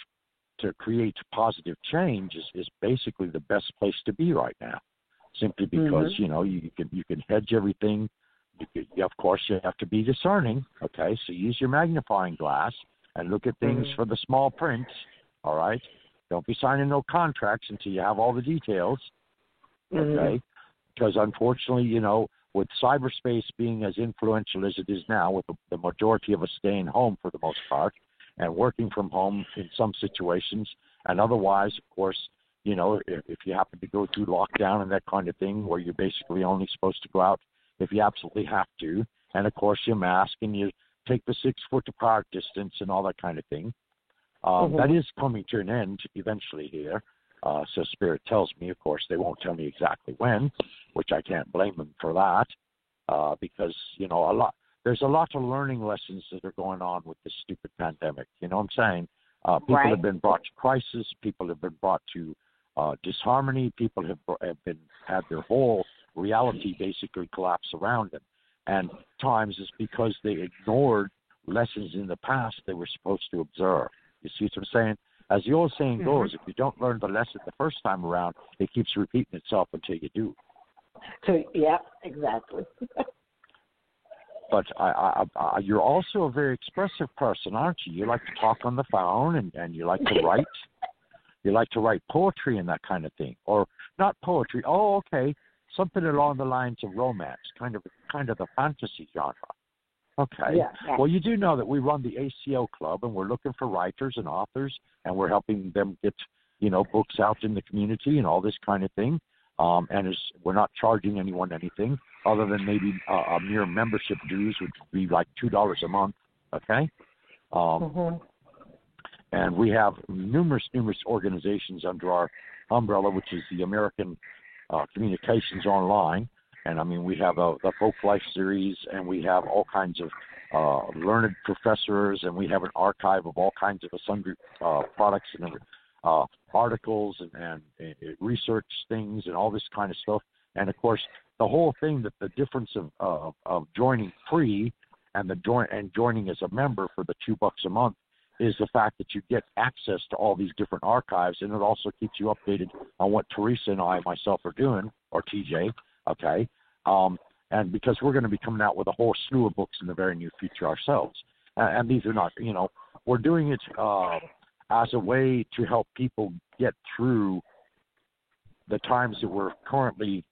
to create positive change is basically the best place to be right now. Simply because, you can hedge everything. Of course, you have to be discerning, okay? So use your magnifying glass and look at things for the small print, all right? Don't be signing no contracts until you have all the details, okay? Because unfortunately, with cyberspace being as influential as it is now, with the majority of us staying home for the most part and working from home in some situations, and otherwise, of course, if you happen to go through lockdown and that kind of thing where you're basically only supposed to go out if you absolutely have to, and of course you mask and you take the 6 foot apart distance and all that kind of thing. That is coming to an end eventually here. So Spirit tells me, of course, they won't tell me exactly when, which I can't blame them for that, because, there's a lot of learning lessons that are going on with this stupid pandemic. You know what I'm saying? People have been brought to crisis. People have been brought to disharmony. People have had their whole reality basically collapse around them. And times it's because they ignored lessons in the past they were supposed to observe. You see what I'm saying? As the old saying goes, if you don't learn the lesson the first time around, it keeps repeating itself until you do. So, yeah, exactly. But you're also a very expressive person, aren't you? You like to talk on the phone and you like to write. You like to write poetry and that kind of thing. Or not poetry. Oh, okay. Something along the lines of romance, kind of the fantasy genre. Okay. Yeah. Well, you do know that we run the ACO Club, and we're looking for writers and authors, and we're helping them get, books out in the community and all this kind of thing. And we're not charging anyone anything other than maybe a mere membership dues, which would be like $2 a month. Okay. And we have numerous organizations under our umbrella, which is the American Communications Online. And we have the Folk Life series, and we have all kinds of learned professors, and we have an archive of all kinds of sundry products and articles and research things and all this kind of stuff. And of course, the whole thing, that the difference of joining free and joining as a member for the $2 a month is the fact that you get access to all these different archives, and it also keeps you updated on what Teresa and I myself are doing, or TJ. Okay. And because we're going to be coming out with a whole slew of books in the very near future ourselves. And these are not, we're doing it as a way to help people get through the times that we're currently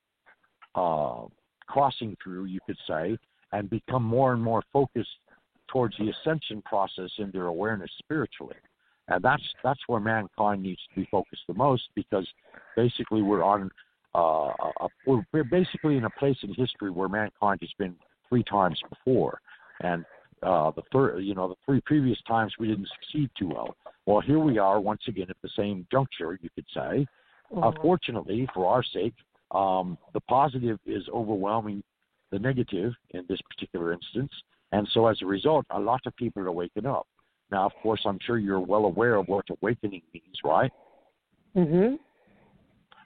crossing through, you could say, and become more and more focused towards the ascension process in their awareness spiritually. And that's where mankind needs to be focused the most, because basically we're basically in a place in history where mankind has been 3 times before. And the three previous times we didn't succeed too well. Well, here we are once again at the same juncture, you could say. Fortunately, for our sake, the positive is overwhelming the negative in this particular instance. And so as a result, a lot of people are waking up. Now, of course, I'm sure you're well aware of what awakening means, right? Mhm.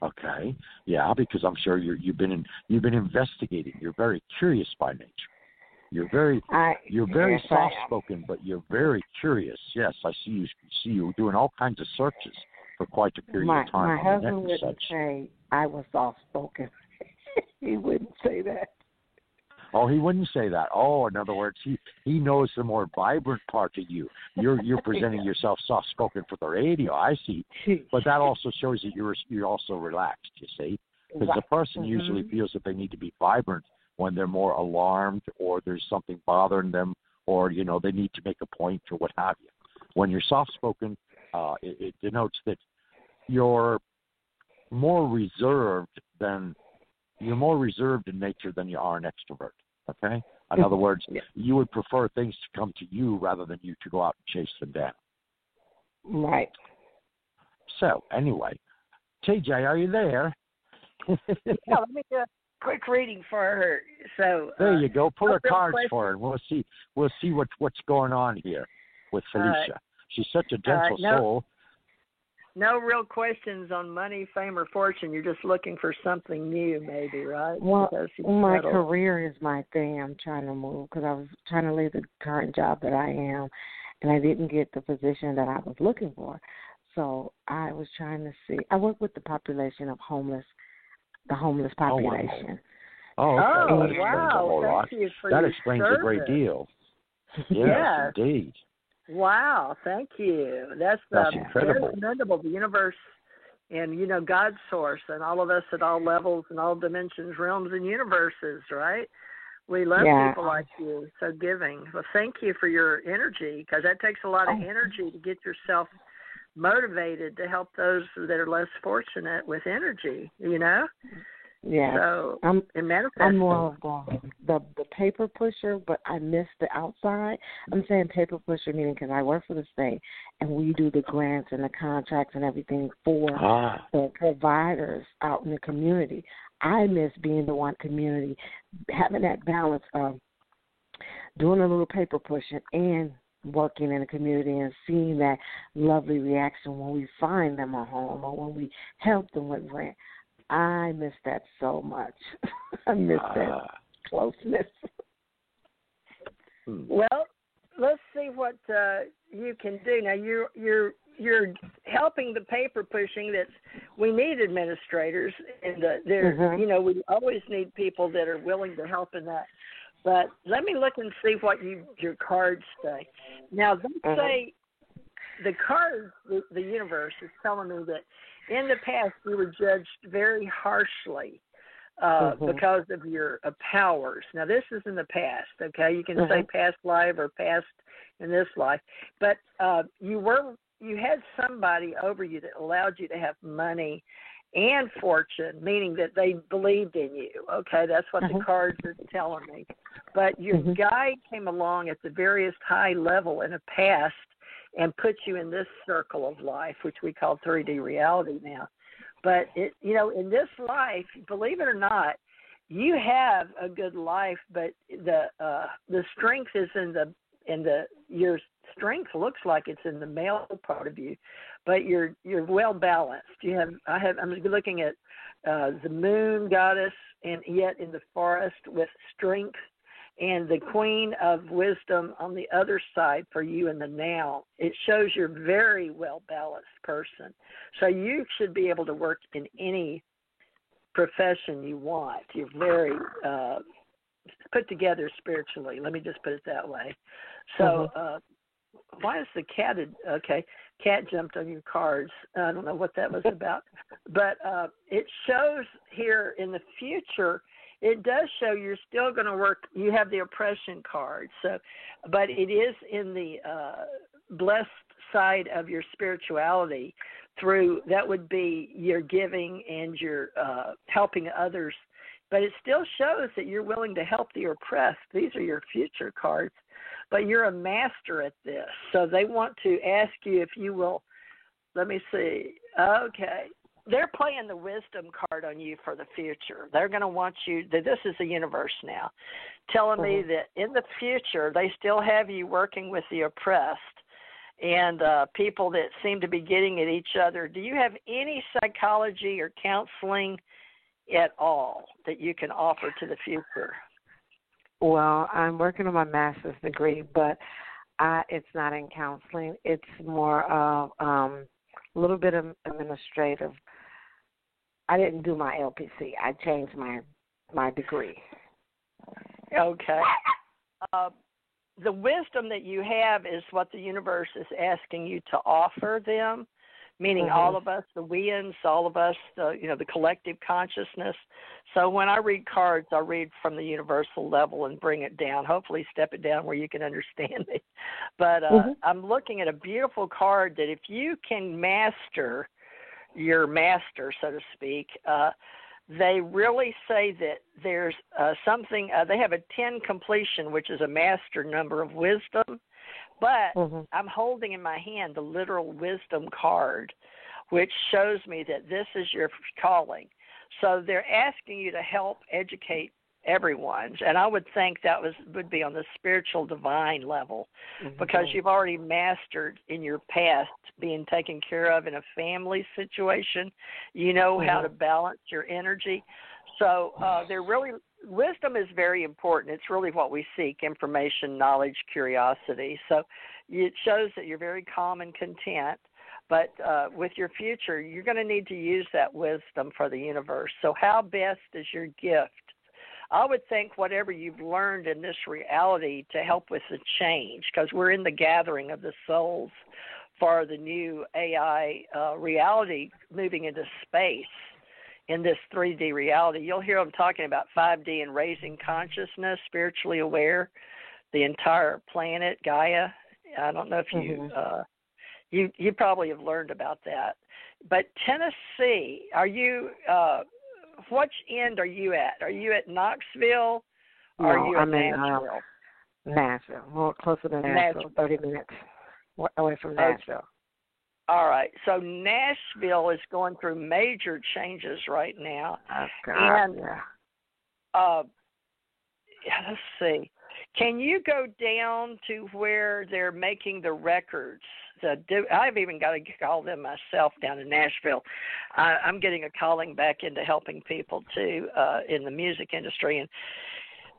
Okay. Yeah, because I'm sure you've been investigating. You're very curious by nature. You're very soft-spoken, but you're very curious. Yes, I see you doing all kinds of searches for quite a period of time. My husband wouldn't say I was soft-spoken. He wouldn't say that. Oh, he wouldn't say that. Oh, in other words, he knows the more vibrant part of you. You're presenting yourself soft-spoken for the radio. I see, but that also shows that you're also relaxed. You see, because the person usually feels that they need to be vibrant when they're more alarmed or there's something bothering them, or they need to make a point or what have you. When you're soft-spoken, it denotes that you're more reserved in nature than you are an extrovert. Okay? In other words, you would prefer things to come to you rather than you to go out and chase them down. Right. So, anyway, TJ, are you there? Yeah, let me do a quick reading for her. So there you go. Pull her cards for her, and we'll see what's going on here with Felicia. She's such a gentle soul. No real questions on money, fame, or fortune. You're just looking for something new, maybe, right? Well, my career is my thing. I'm trying to move because I was trying to leave the current job that I am, and I didn't get the position that I was looking for. So I was trying to see. I work with the population of the homeless population. Oh, okay. Wow. Thank you for that your explains service. a great deal. Yes, indeed. Wow, thank you. That's incredible. Very commendable. The universe and, God's source and all of us at all levels and all dimensions, realms, and universes, right? We love people like you, so giving. Well, thank you for your energy, because that takes a lot of energy to get yourself motivated to help those that are less fortunate with energy, Yeah, so, I'm more of the paper pusher, but I miss the outside. I'm saying paper pusher meaning because I work for the state, and we do the grants and the contracts and everything for the providers out in the community. I miss being the one community, having that balance of doing a little paper pushing and working in the community and seeing that lovely reaction when we find them a home or when we help them with rent. I miss that so much. I miss that closeness. Well, let's see what you can do. Now you're helping the paper pushing. We need administrators, and we always need people that are willing to help in that. But let me look and see what your cards say. Now they say the cards, the universe is telling me that in the past, you were judged very harshly because of your powers. Now, this is in the past, okay? You can say past life or past in this life. But you had somebody over you that allowed you to have money and fortune, meaning that they believed in you, okay? That's what the cards are telling me. But your guide came along at the various high level in the past and put you in this circle of life, which we call 3D reality now. But in this life, believe it or not, you have a good life, but the strength is your strength looks like it's in the male part of you, but you're well balanced. I'm looking at the moon goddess, and yet in the forest with strength, and the queen of wisdom on the other side for you in the now. It shows you're a very well-balanced person. So you should be able to work in any profession you want. You're very put together spiritually. Let me just put it that way. So why is the cat cat jumped on your cards? I don't know what that was about. But it shows here in the future, it does show you're still going to work. You have the oppression card, but it is in the blessed side of your spirituality. That would be your giving and your helping others. But it still shows that you're willing to help the oppressed. These are your future cards. but you're a master at this. So they want to ask you if you will, let me see. Okay. They're playing the wisdom card on you for the future. They're going to want you, this is the universe now, telling me that in the future they still have you working with the oppressed and people that seem to be getting at each other. Do you have any psychology or counseling at all that you can offer to the future? Well, I'm working on my master's degree, but it's not in counseling. It's more of a little bit of administrative. I didn't do my LPC. I changed my degree. Okay. The wisdom that you have is what the universe is asking you to offer them, meaning all of us, the weans, all of us, the collective consciousness. So when I read cards, I read from the universal level and bring it down, hopefully step it down where you can understand it. But I'm looking at a beautiful card that if you can master your master, so to speak, they really say that there's something, they have a 10 completion, which is a master number of wisdom, but I'm holding in my hand the literal wisdom card, which shows me that this is your calling. So they're asking you to help educate everyone, and I would think that would be on the spiritual divine level, because you've already mastered in your past being taken care of in a family situation. You know how to balance your energy. So wisdom is very important. It's really what we seek: information, knowledge, curiosity. So it shows that you're very calm and content. But with your future, you're going to need to use that wisdom for the universe. So how best is your gift? I would think whatever you've learned in this reality to help with the change, because we're in the gathering of the souls for the new AI reality moving into space in this 3D reality. You'll hear them talking about 5D and raising consciousness, spiritually aware, the entire planet, Gaia. I don't know if you probably have learned about that. But Tennessee, are you which end are you at? Are you at Knoxville or are you at Nashville? Nashville, more closer to Nashville, 30 minutes away from Nashville. Okay. All right. So Nashville is going through major changes right now. And let's see. Can you go down to where they're making the records? I've even got to call them myself down in Nashville. I'm getting a calling back into helping people, too, in the music industry. And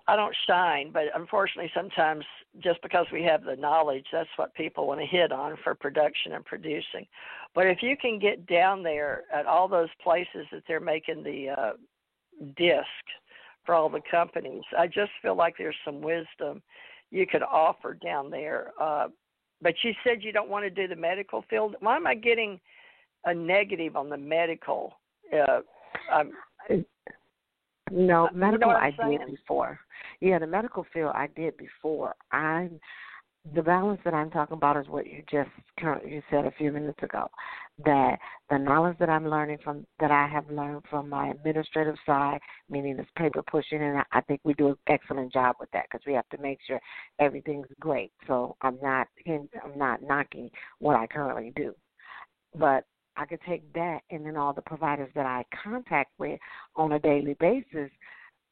I don't shine, but unfortunately sometimes just because we have the knowledge, that's what people want to hit on for production and producing. But if you can get down there at all those places that they're making the disc for all the companies, I just feel like there's some wisdom you could offer down there. But you said you don't want to do the medical field. Why am I getting a negative on the medical? No, medical I did before. Yeah, the medical field I did before. The balance that I'm talking about is what you said a few minutes ago, that the knowledge that I'm learning from, that I have learned from my administrative side, meaning this paper pushing, and I think we do an excellent job with that because we have to make sure everything's great. So I'm not knocking what I currently do, but I could take that and then all the providers that I contact with on a daily basis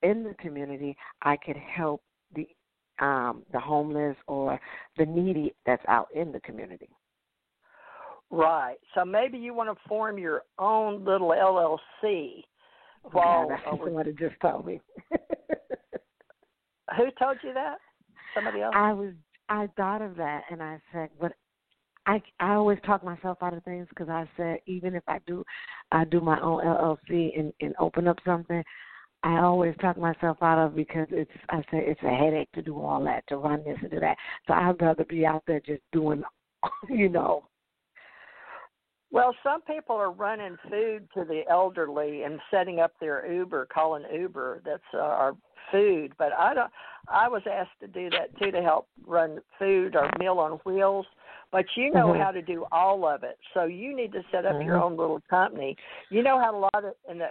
in the community, I could help the homeless or the needy that's out in the community. Right. So maybe you want to form your own little LLC. That's somebody just told me. Who told you that? Somebody else? I thought of that, and I said, but I always talk myself out of things because I said even if I do my own LLC and open up something, I always talk myself out of because it's a headache to do all that, to run this and do that. So I'd rather be out there just doing, Well, some people are running food to the elderly and setting up their Uber, calling Uber. That's our food. But I was asked to do that too, to help run food or Meal on Wheels. But you know how to do all of it, so you need to set up your own little company. You know how a lot of in the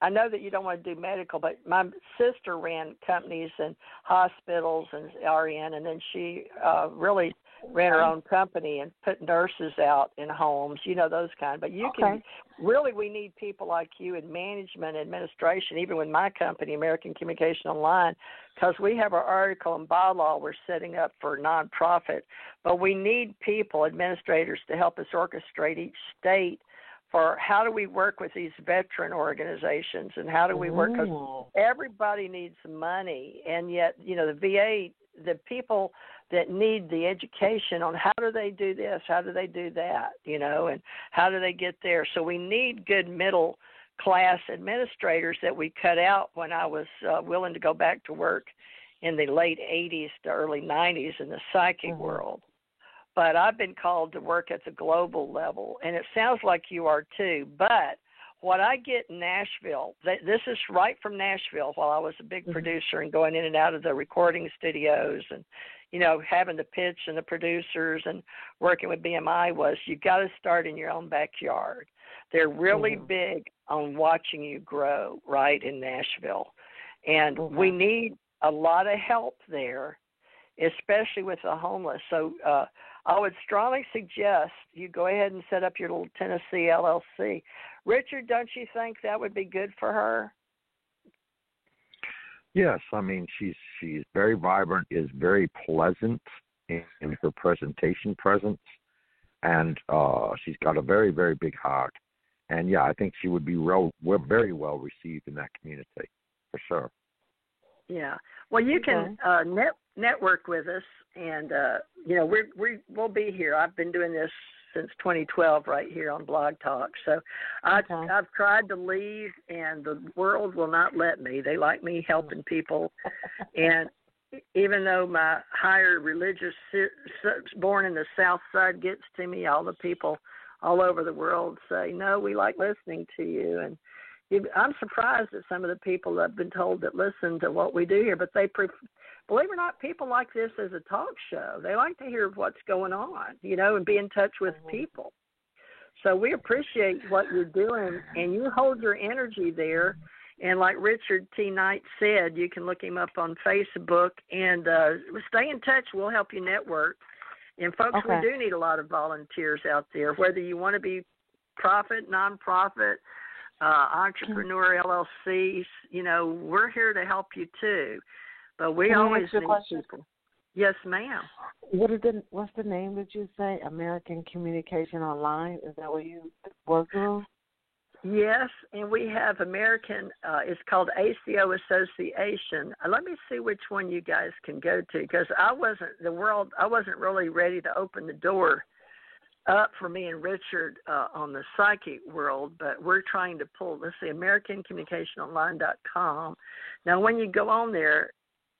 I know that you don't want to do medical, but my sister ran companies and hospitals and RN, and then she really ran her own company and put nurses out in homes, those kind. But you can really, we need people like you in management, administration, even with my company, American Communication Online, because we have our article and bylaw we're setting up for nonprofit. But we need people, administrators, to help us orchestrate each state for how do we work with these veteran organizations and how do we work, because everybody needs money, and yet, the VA, the people that need the education on how do they do this, how do they do that, and how do they get there. So we need good middle class administrators that we cut out when I was willing to go back to work in the late 80s to early 90s in the psychic world. But I've been called to work at the global level, and it sounds like you are too. But what I get in Nashville, this is right from Nashville while I was a big producer and going in and out of the recording studios and, having the pitch and the producers and working with BMI, was you got to start in your own backyard. They're really big on watching you grow right in Nashville. And we need a lot of help there, especially with the homeless. So I would strongly suggest you go ahead and set up your little Tennessee LLC. Richard, don't you think that would be good for her? Yes, I mean she's very vibrant, is very pleasant in her presentation presence, and she's got a very, very big heart. And yeah, I think she would be very well received in that community for sure. Yeah. Well, you can network with us, and we'll be here. I've been doing this since 2012 right here on Blog Talk. So I've tried to leave, and the world will not let me. They like me helping people, and even though my higher religious born in the South Side gets to me, all the people all over the world say, no, we like listening to you. And I'm surprised at some of the people that I've been told that listen to what we do here, but they believe it or not, people like this as a talk show. They like to hear what's going on, and be in touch with people. So we appreciate what you're doing, and you hold your energy there. And like Richard T. Knight said, you can look him up on Facebook and stay in touch. We'll help you network. And, folks, we do need a lot of volunteers out there, whether you want to be profit, nonprofit, entrepreneur, LLCs. We're here to help you too. But we always need people. Yes, ma'am. What's the name that you say? American Communication Online? Is that what you work on? Yes, and we have American. It's called ACO Association. Let me see which one you guys can go to, because I wasn't really ready to open the door up for me and Richard on the psychic world, but we're trying to pull. Let's see, AmericanCommunicationOnline.com. Now, when you go on there,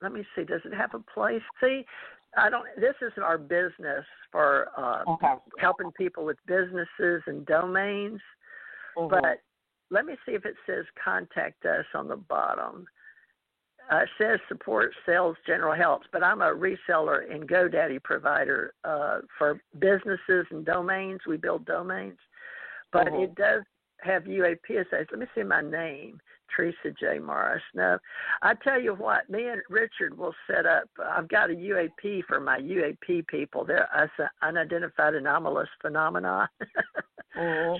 let me see. Does it have a place? See, this is our business for helping people with businesses and domains. But let me see if it says contact us on the bottom. It says support, sales, general helps, but I'm a reseller and GoDaddy provider for businesses and domains. We build domains. But it does have UAP. Let me see my name, Teresa J. Morris. No, I tell you what, me and Richard will set up. I've got a UAP for my UAP people. They're unidentified anomalous phenomena.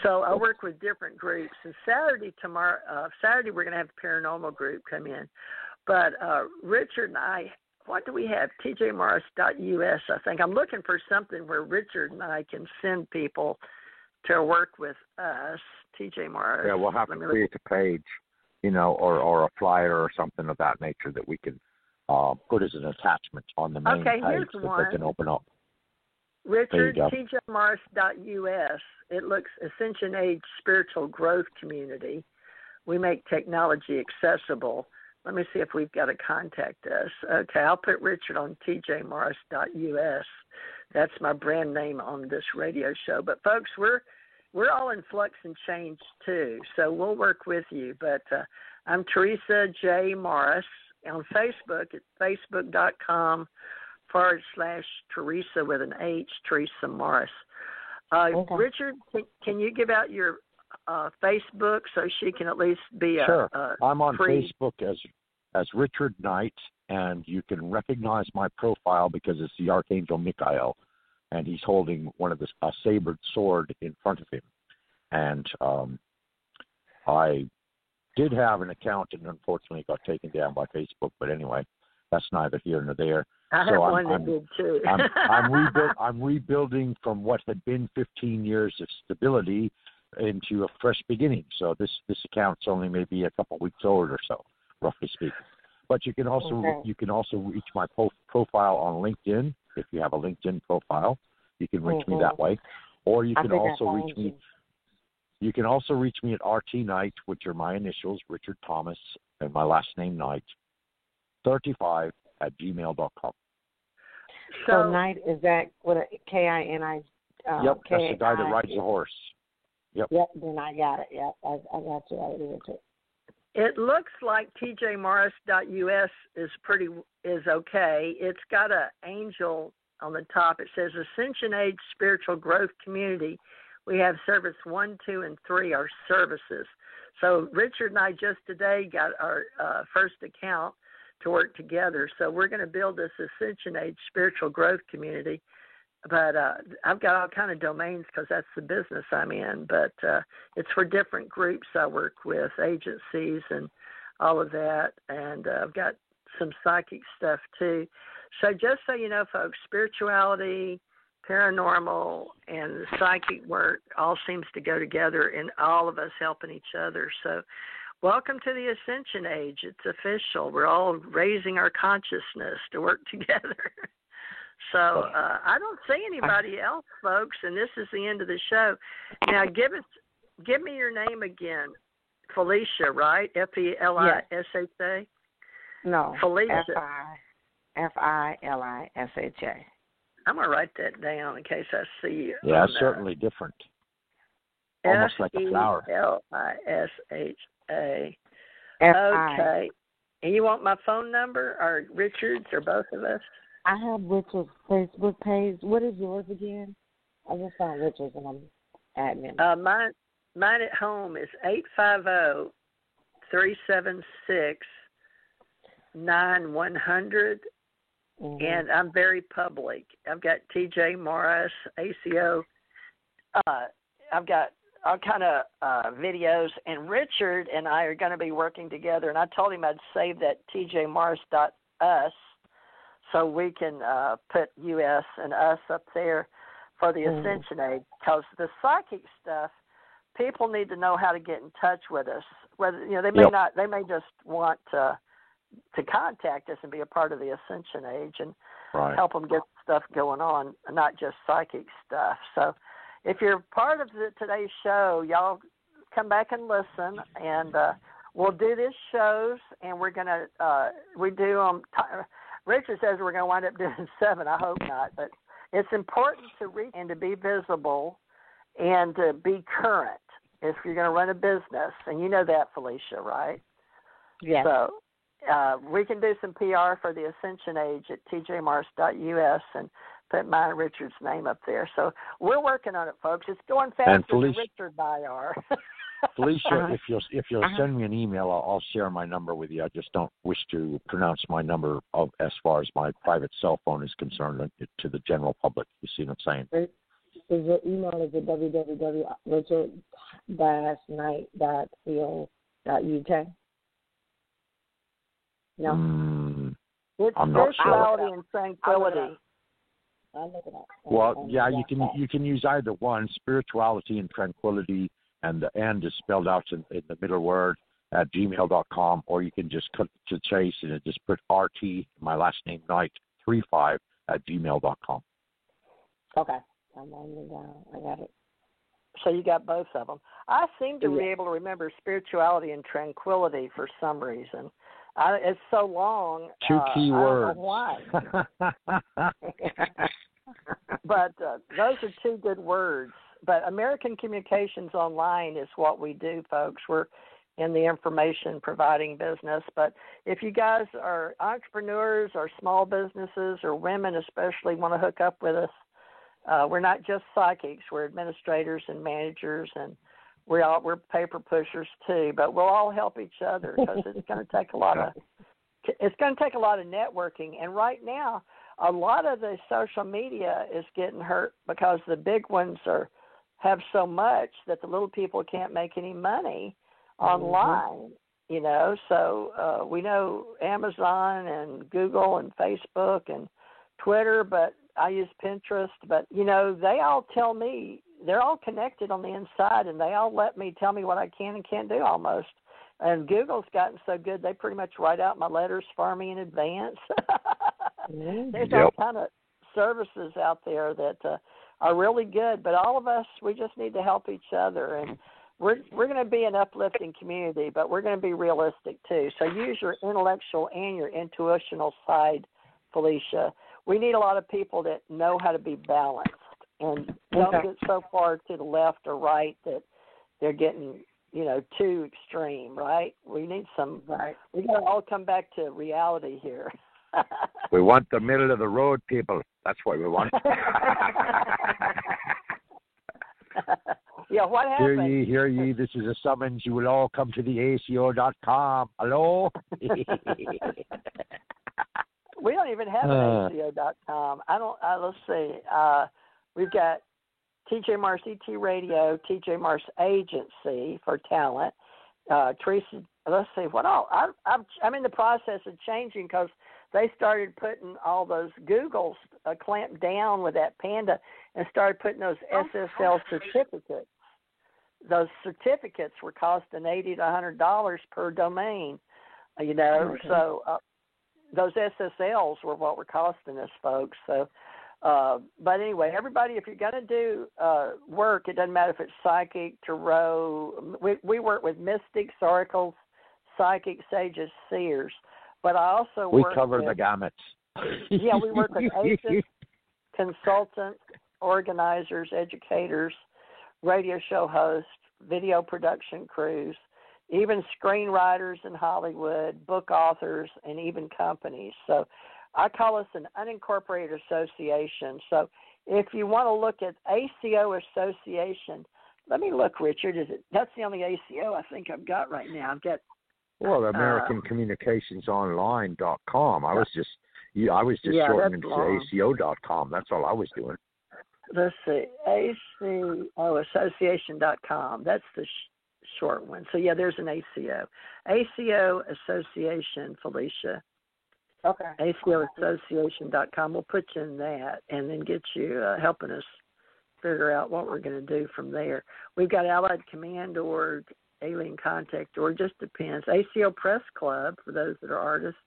So I work with different groups. And Saturday we're going to have a paranormal group come in. But Richard and I, what do we have? TJMorris.us, I think. I'm looking for something where Richard and I can send people to work with us. TJ Morris. Yeah, we'll have to create a page, or a flyer or something of that nature that we can put as an attachment on the main page so they can open up. Richard, TJMorris.us. It looks Ascension Age Spiritual Growth Community. We make technology accessible. Let me see if we've got to contact us. Okay, I'll put Richard on TJMorris.us. That's my brand name on this radio show. But, folks, we're all in flux and change, too, so we'll work with you. But I'm Teresa J. Morris. On Facebook, it's facebook.com/Teresa with an H, Teresa Morris. Richard, can you give out your Facebook so she can at least be Sure. I'm on free... Facebook as Richard Knight, and you can recognize my profile because it's the Archangel Michael, and he's holding a sabered sword in front of him. And I did have an account, and unfortunately it got taken down by Facebook. But anyway, that's neither here nor there. I have one that did too. I'm rebuilding from what had been 15 years of stability into a fresh beginning. So this account's only maybe a couple weeks old or so, roughly speaking. But you can also reach my profile on LinkedIn if you have a LinkedIn profile. You can reach me that way, or you can also reach me. You can also reach me at RT Knight, which are my initials, Richard Thomas, and my last name Knight, 35@gmail.com. So Knight, is that with a K-I-N-I? Yep, that's the guy that rides the horse. Yep. Yep, then I got it. Yep, I got you right here too. It looks like tjmorris.us is okay. It's got an angel on the top. It says Ascension Age Spiritual Growth Community. We have service 1, 2, and 3 are services. So Richard and I just today got our first account to work together. So we're going to build this Ascension Age Spiritual Growth Community. But I've got all kind of domains because that's the business I'm in. But it's for different groups I work with, agencies and all of that. And I've got some psychic stuff too. So just so you know, folks, spirituality, paranormal, and the psychic work all seems to go together, and all of us helping each other. So welcome to the Ascension Age. It's official. We're all raising our consciousness to work together. So I don't see anybody else, folks, and this is the end of the show. Now, give me your name again. Felicia, right? F-E-L-I-S-H-A? No. Felicia. F-I-L-I-S-H-A. I'm going to write that down in case I see you. Yeah, it's certainly different. Almost like a flower. F-E-L-I-S-H-A. Okay. And you want my phone number or Richard's or both of us? I have Richard's Facebook page. What is yours again? I just found Richard's and I'm admin. Mine at home is 850-376-9100. And I'm very public. I've got TJ Morris, ACO. I've got all kind of videos. And Richard and I are going to be working together. And I told him I'd save that tjmorris.us so we can put US and us up there for the Ascension Age. Because the psychic stuff, people need to know how to get in touch with us. Whether they may not, they may just want to contact us and be a part of the Ascension Age and help them get stuff going on, not just psychic stuff. So if you're part of today's show, y'all come back and listen, and we'll do these shows, and we're going to, we do them, Richard says we're going to wind up doing 7. I hope not, but it's important to reach and to be visible and to be current if you're going to run a business, and you know that, Felicia, right? Yes. So we can do some PR for the Ascension Age at tjmorris.us and put mine and Richard's name up there. So we're working on it, folks. It's going faster than Richard and I are. Felicia, if you'll send me an email, I'll share my number with you. I just don't wish to pronounce my number as far as my private cell phone is concerned to the general public. You see what I'm saying? Is your email is at www.richard-knight.co.uk? No. It's spirituality and tranquility. I'll look it up. Well, yeah, you can use either one, spirituality and tranquility, and the "and" is spelled out in the middle word at gmail.com, or you can just cut to chase and just put RT, my last name, Knight, 35 at gmail.com. Okay. I'm writing it down. I got it. So you got both of them. I seem to be able to remember spirituality and tranquility for some reason. It's so long. 2 key words. I don't know why. But those are 2 good words. But American Communications Online is what we do, folks. We're in the information providing business. But if you guys are entrepreneurs or small businesses or women especially want to hook up with us, we're not just psychics. We're administrators and managers, and we're paper pushers too, but we'll all help each other because it's going to take a lot of networking. And right now, a lot of the social media is getting hurt because the big ones have so much that the little people can't make any money online. You know, so we know Amazon and Google and Facebook and Twitter, but I use Pinterest. But, you know, they all tell me, they're all connected on the inside, and they all let me tell me what I can and can't do almost. And Google's gotten so good, they pretty much write out my letters for me in advance. There's all kind of services out there that are really good, but all of us, we just need to help each other. And we're going to be an uplifting community, but we're going to be realistic too. So use your intellectual and your intuitional side, Felicia. We need a lot of people that know how to be balanced and don't get so far to the left or right that they're getting, you know, too extreme, right? We need some, we got to all come back to reality here. We want the middle of the road people. That's what we want. Yeah, what happened? Hear ye, this is a summons. You will all come to the ACO.com. Hello? We don't even have an ACO.com. Let's see. We've got TJ Mars ET Radio, TJ Mars Agency for talent. Teresa, let's see, what all? I'm in the process of changing because they started putting all those Googles clamped down with that Panda and started putting those SSL certificates. Those certificates were costing $80 to $100 per domain, you know. Okay. So those SSLs were what were costing us, folks. So, but anyway, everybody, if you're going to do work, it doesn't matter if it's psychic, tarot. We work with mystics, oracles, psychics, sages, seers. But I also we cover the gamut. Yeah, we work with agents, consultants, organizers, educators, radio show hosts, video production crews, even screenwriters in Hollywood, book authors, and even companies. So I call us an unincorporated association. So if you want to look at ACO Association, let me look, Richard. That's the only ACO I think I've got right now. I've got AmericanCommunicationsOnline.com. I was just shortening it to ACO.com. That's all I was doing. Let's see, ACOassociation.com. That's the short one. So, yeah, there's an ACO. ACO Association, Felicia. Okay. ACOassociation.com. We'll put you in that and then get you helping us figure out what we're going to do from there. We've got Allied Command Org, Alien Contact Org, just depends. ACO Press Club for those that are artists.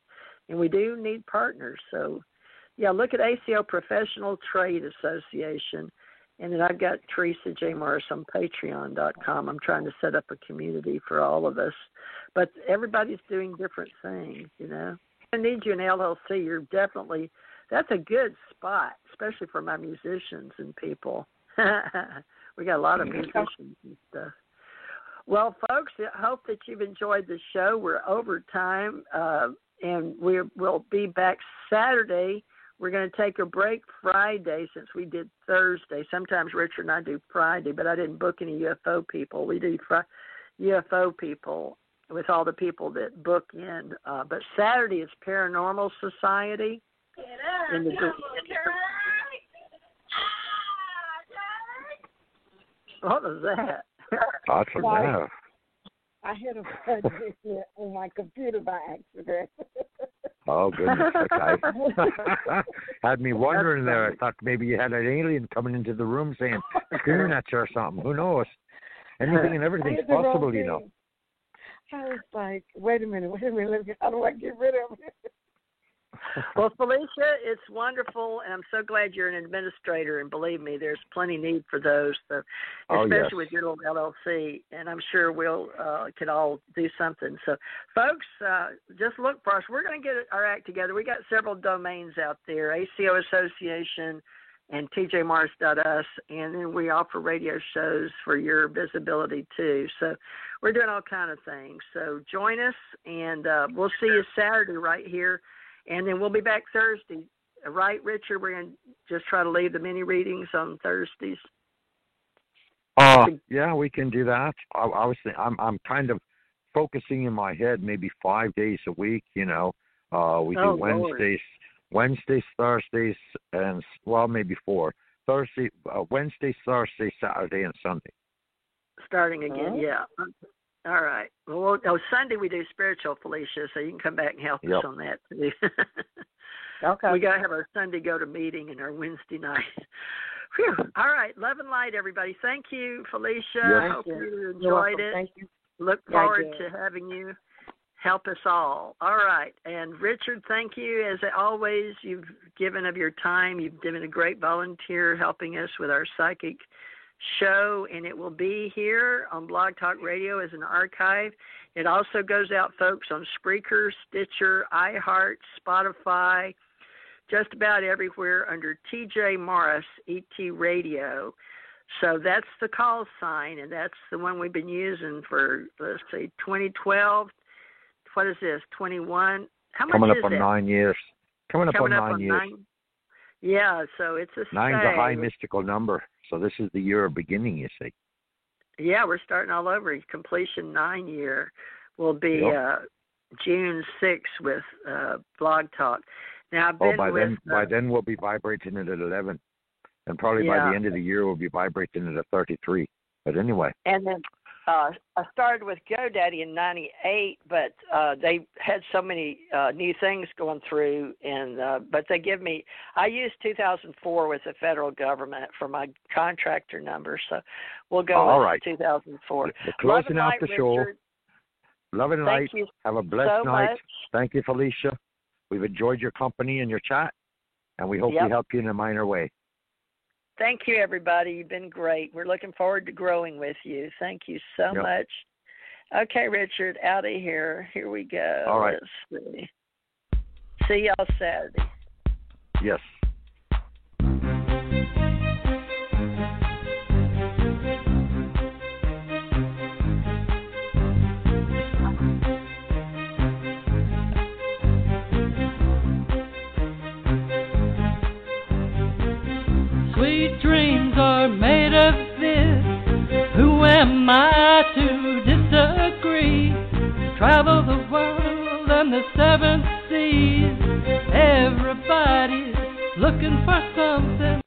And we do need partners. So, yeah, look at ACO Professional Trade Association. And then I've got Teresa J. Morris on Patreon.com. I'm trying to set up a community for all of us. But everybody's doing different things, you know. I need you in LLC. You're definitely, that's a good spot, especially for my musicians and people. We got a lot of musicians and stuff. Well, folks, I hope that you've enjoyed the show. We're over time, and we'll be back Saturday. We're going to take a break Friday since we did Thursday. Sometimes Richard and I do Friday, but I didn't book any UFO people. We do UFO people with all the people that book in. But Saturday is Paranormal Society. What was that? That's enough. I hit a button on my computer by accident. Oh, goodness. Okay. Had me wondering there. I thought maybe you had an alien coming into the room saying, screaming at you or something. Who knows? Anything and everything's possible, you know. I was like, wait a minute. How do I get rid of it? Well, Felicia, it's wonderful, and I'm so glad you're an administrator. And believe me, there's plenty need for those, so especially with your little LLC. And I'm sure we'll can all do something. So, folks, just look for us. We're going to get our act together. We got several domains out there: ACO Association and TJMars.us, and then we offer radio shows for your visibility too. So, we're doing all kind of things. So, join us, and we'll see you Saturday right here. And then we'll be back Thursday. Right, Richard? We're going to just try to leave the mini readings on Thursdays. Yeah, we can do that. I was I'm kind of focusing in my head maybe 5 days a week. We do Wednesdays, Thursdays, and maybe 4. Wednesday, Thursday, Saturday, and Sunday. Starting again, yeah. All right. Well, Sunday we do spiritual, Felicia, so you can come back and help us on that too. Okay. We got to have our Sunday go to meeting and our Wednesday night. Whew. All right. Love and light, everybody. Thank you, Felicia. Yes. Hope you enjoyed it. Thank you. Look forward to having you help us all. All right. And Richard, thank you. As always, you've given of your time. You've been a great volunteer helping us with our psychic show, and it will be here on Blog Talk Radio as an archive. It also goes out, folks, on Spreaker, Stitcher, iHeart, Spotify, just about everywhere under TJ Morris, ET Radio. So that's the call sign, and that's the one we've been using for, let's see, 2012. What is this, 21? How much Coming is up on it? 9 years. Coming up on 9 years. 9? Yeah, so it's a 9's a high mystical number. So this is the year of beginning, you see. Yeah, we're starting all over. Completion 9 year will be June 6th with Blog Talk. Now I've been by then we'll be vibrating at 11, and probably by the end of the year we'll be vibrating at 33. But anyway. And then I started with GoDaddy in '98, but they had so many new things going through, and but they give me. I used 2004 with the federal government for my contractor number, so we'll go with 2004. We're closing out the show. Richard. Love and light. Have a blessed night. Much. Thank you, Felicia. We've enjoyed your company and your chat, and we hope we help you in a minor way. Thank you, everybody. You've been great. We're looking forward to growing with you. Thank you so much. Okay, Richard, out of here. Here we go. All right. Let's see. See y'all Saturday. Yes. Sweet dreams are made of this. Who am I to disagree? Travel the world and the 7 seas. Everybody's looking for something.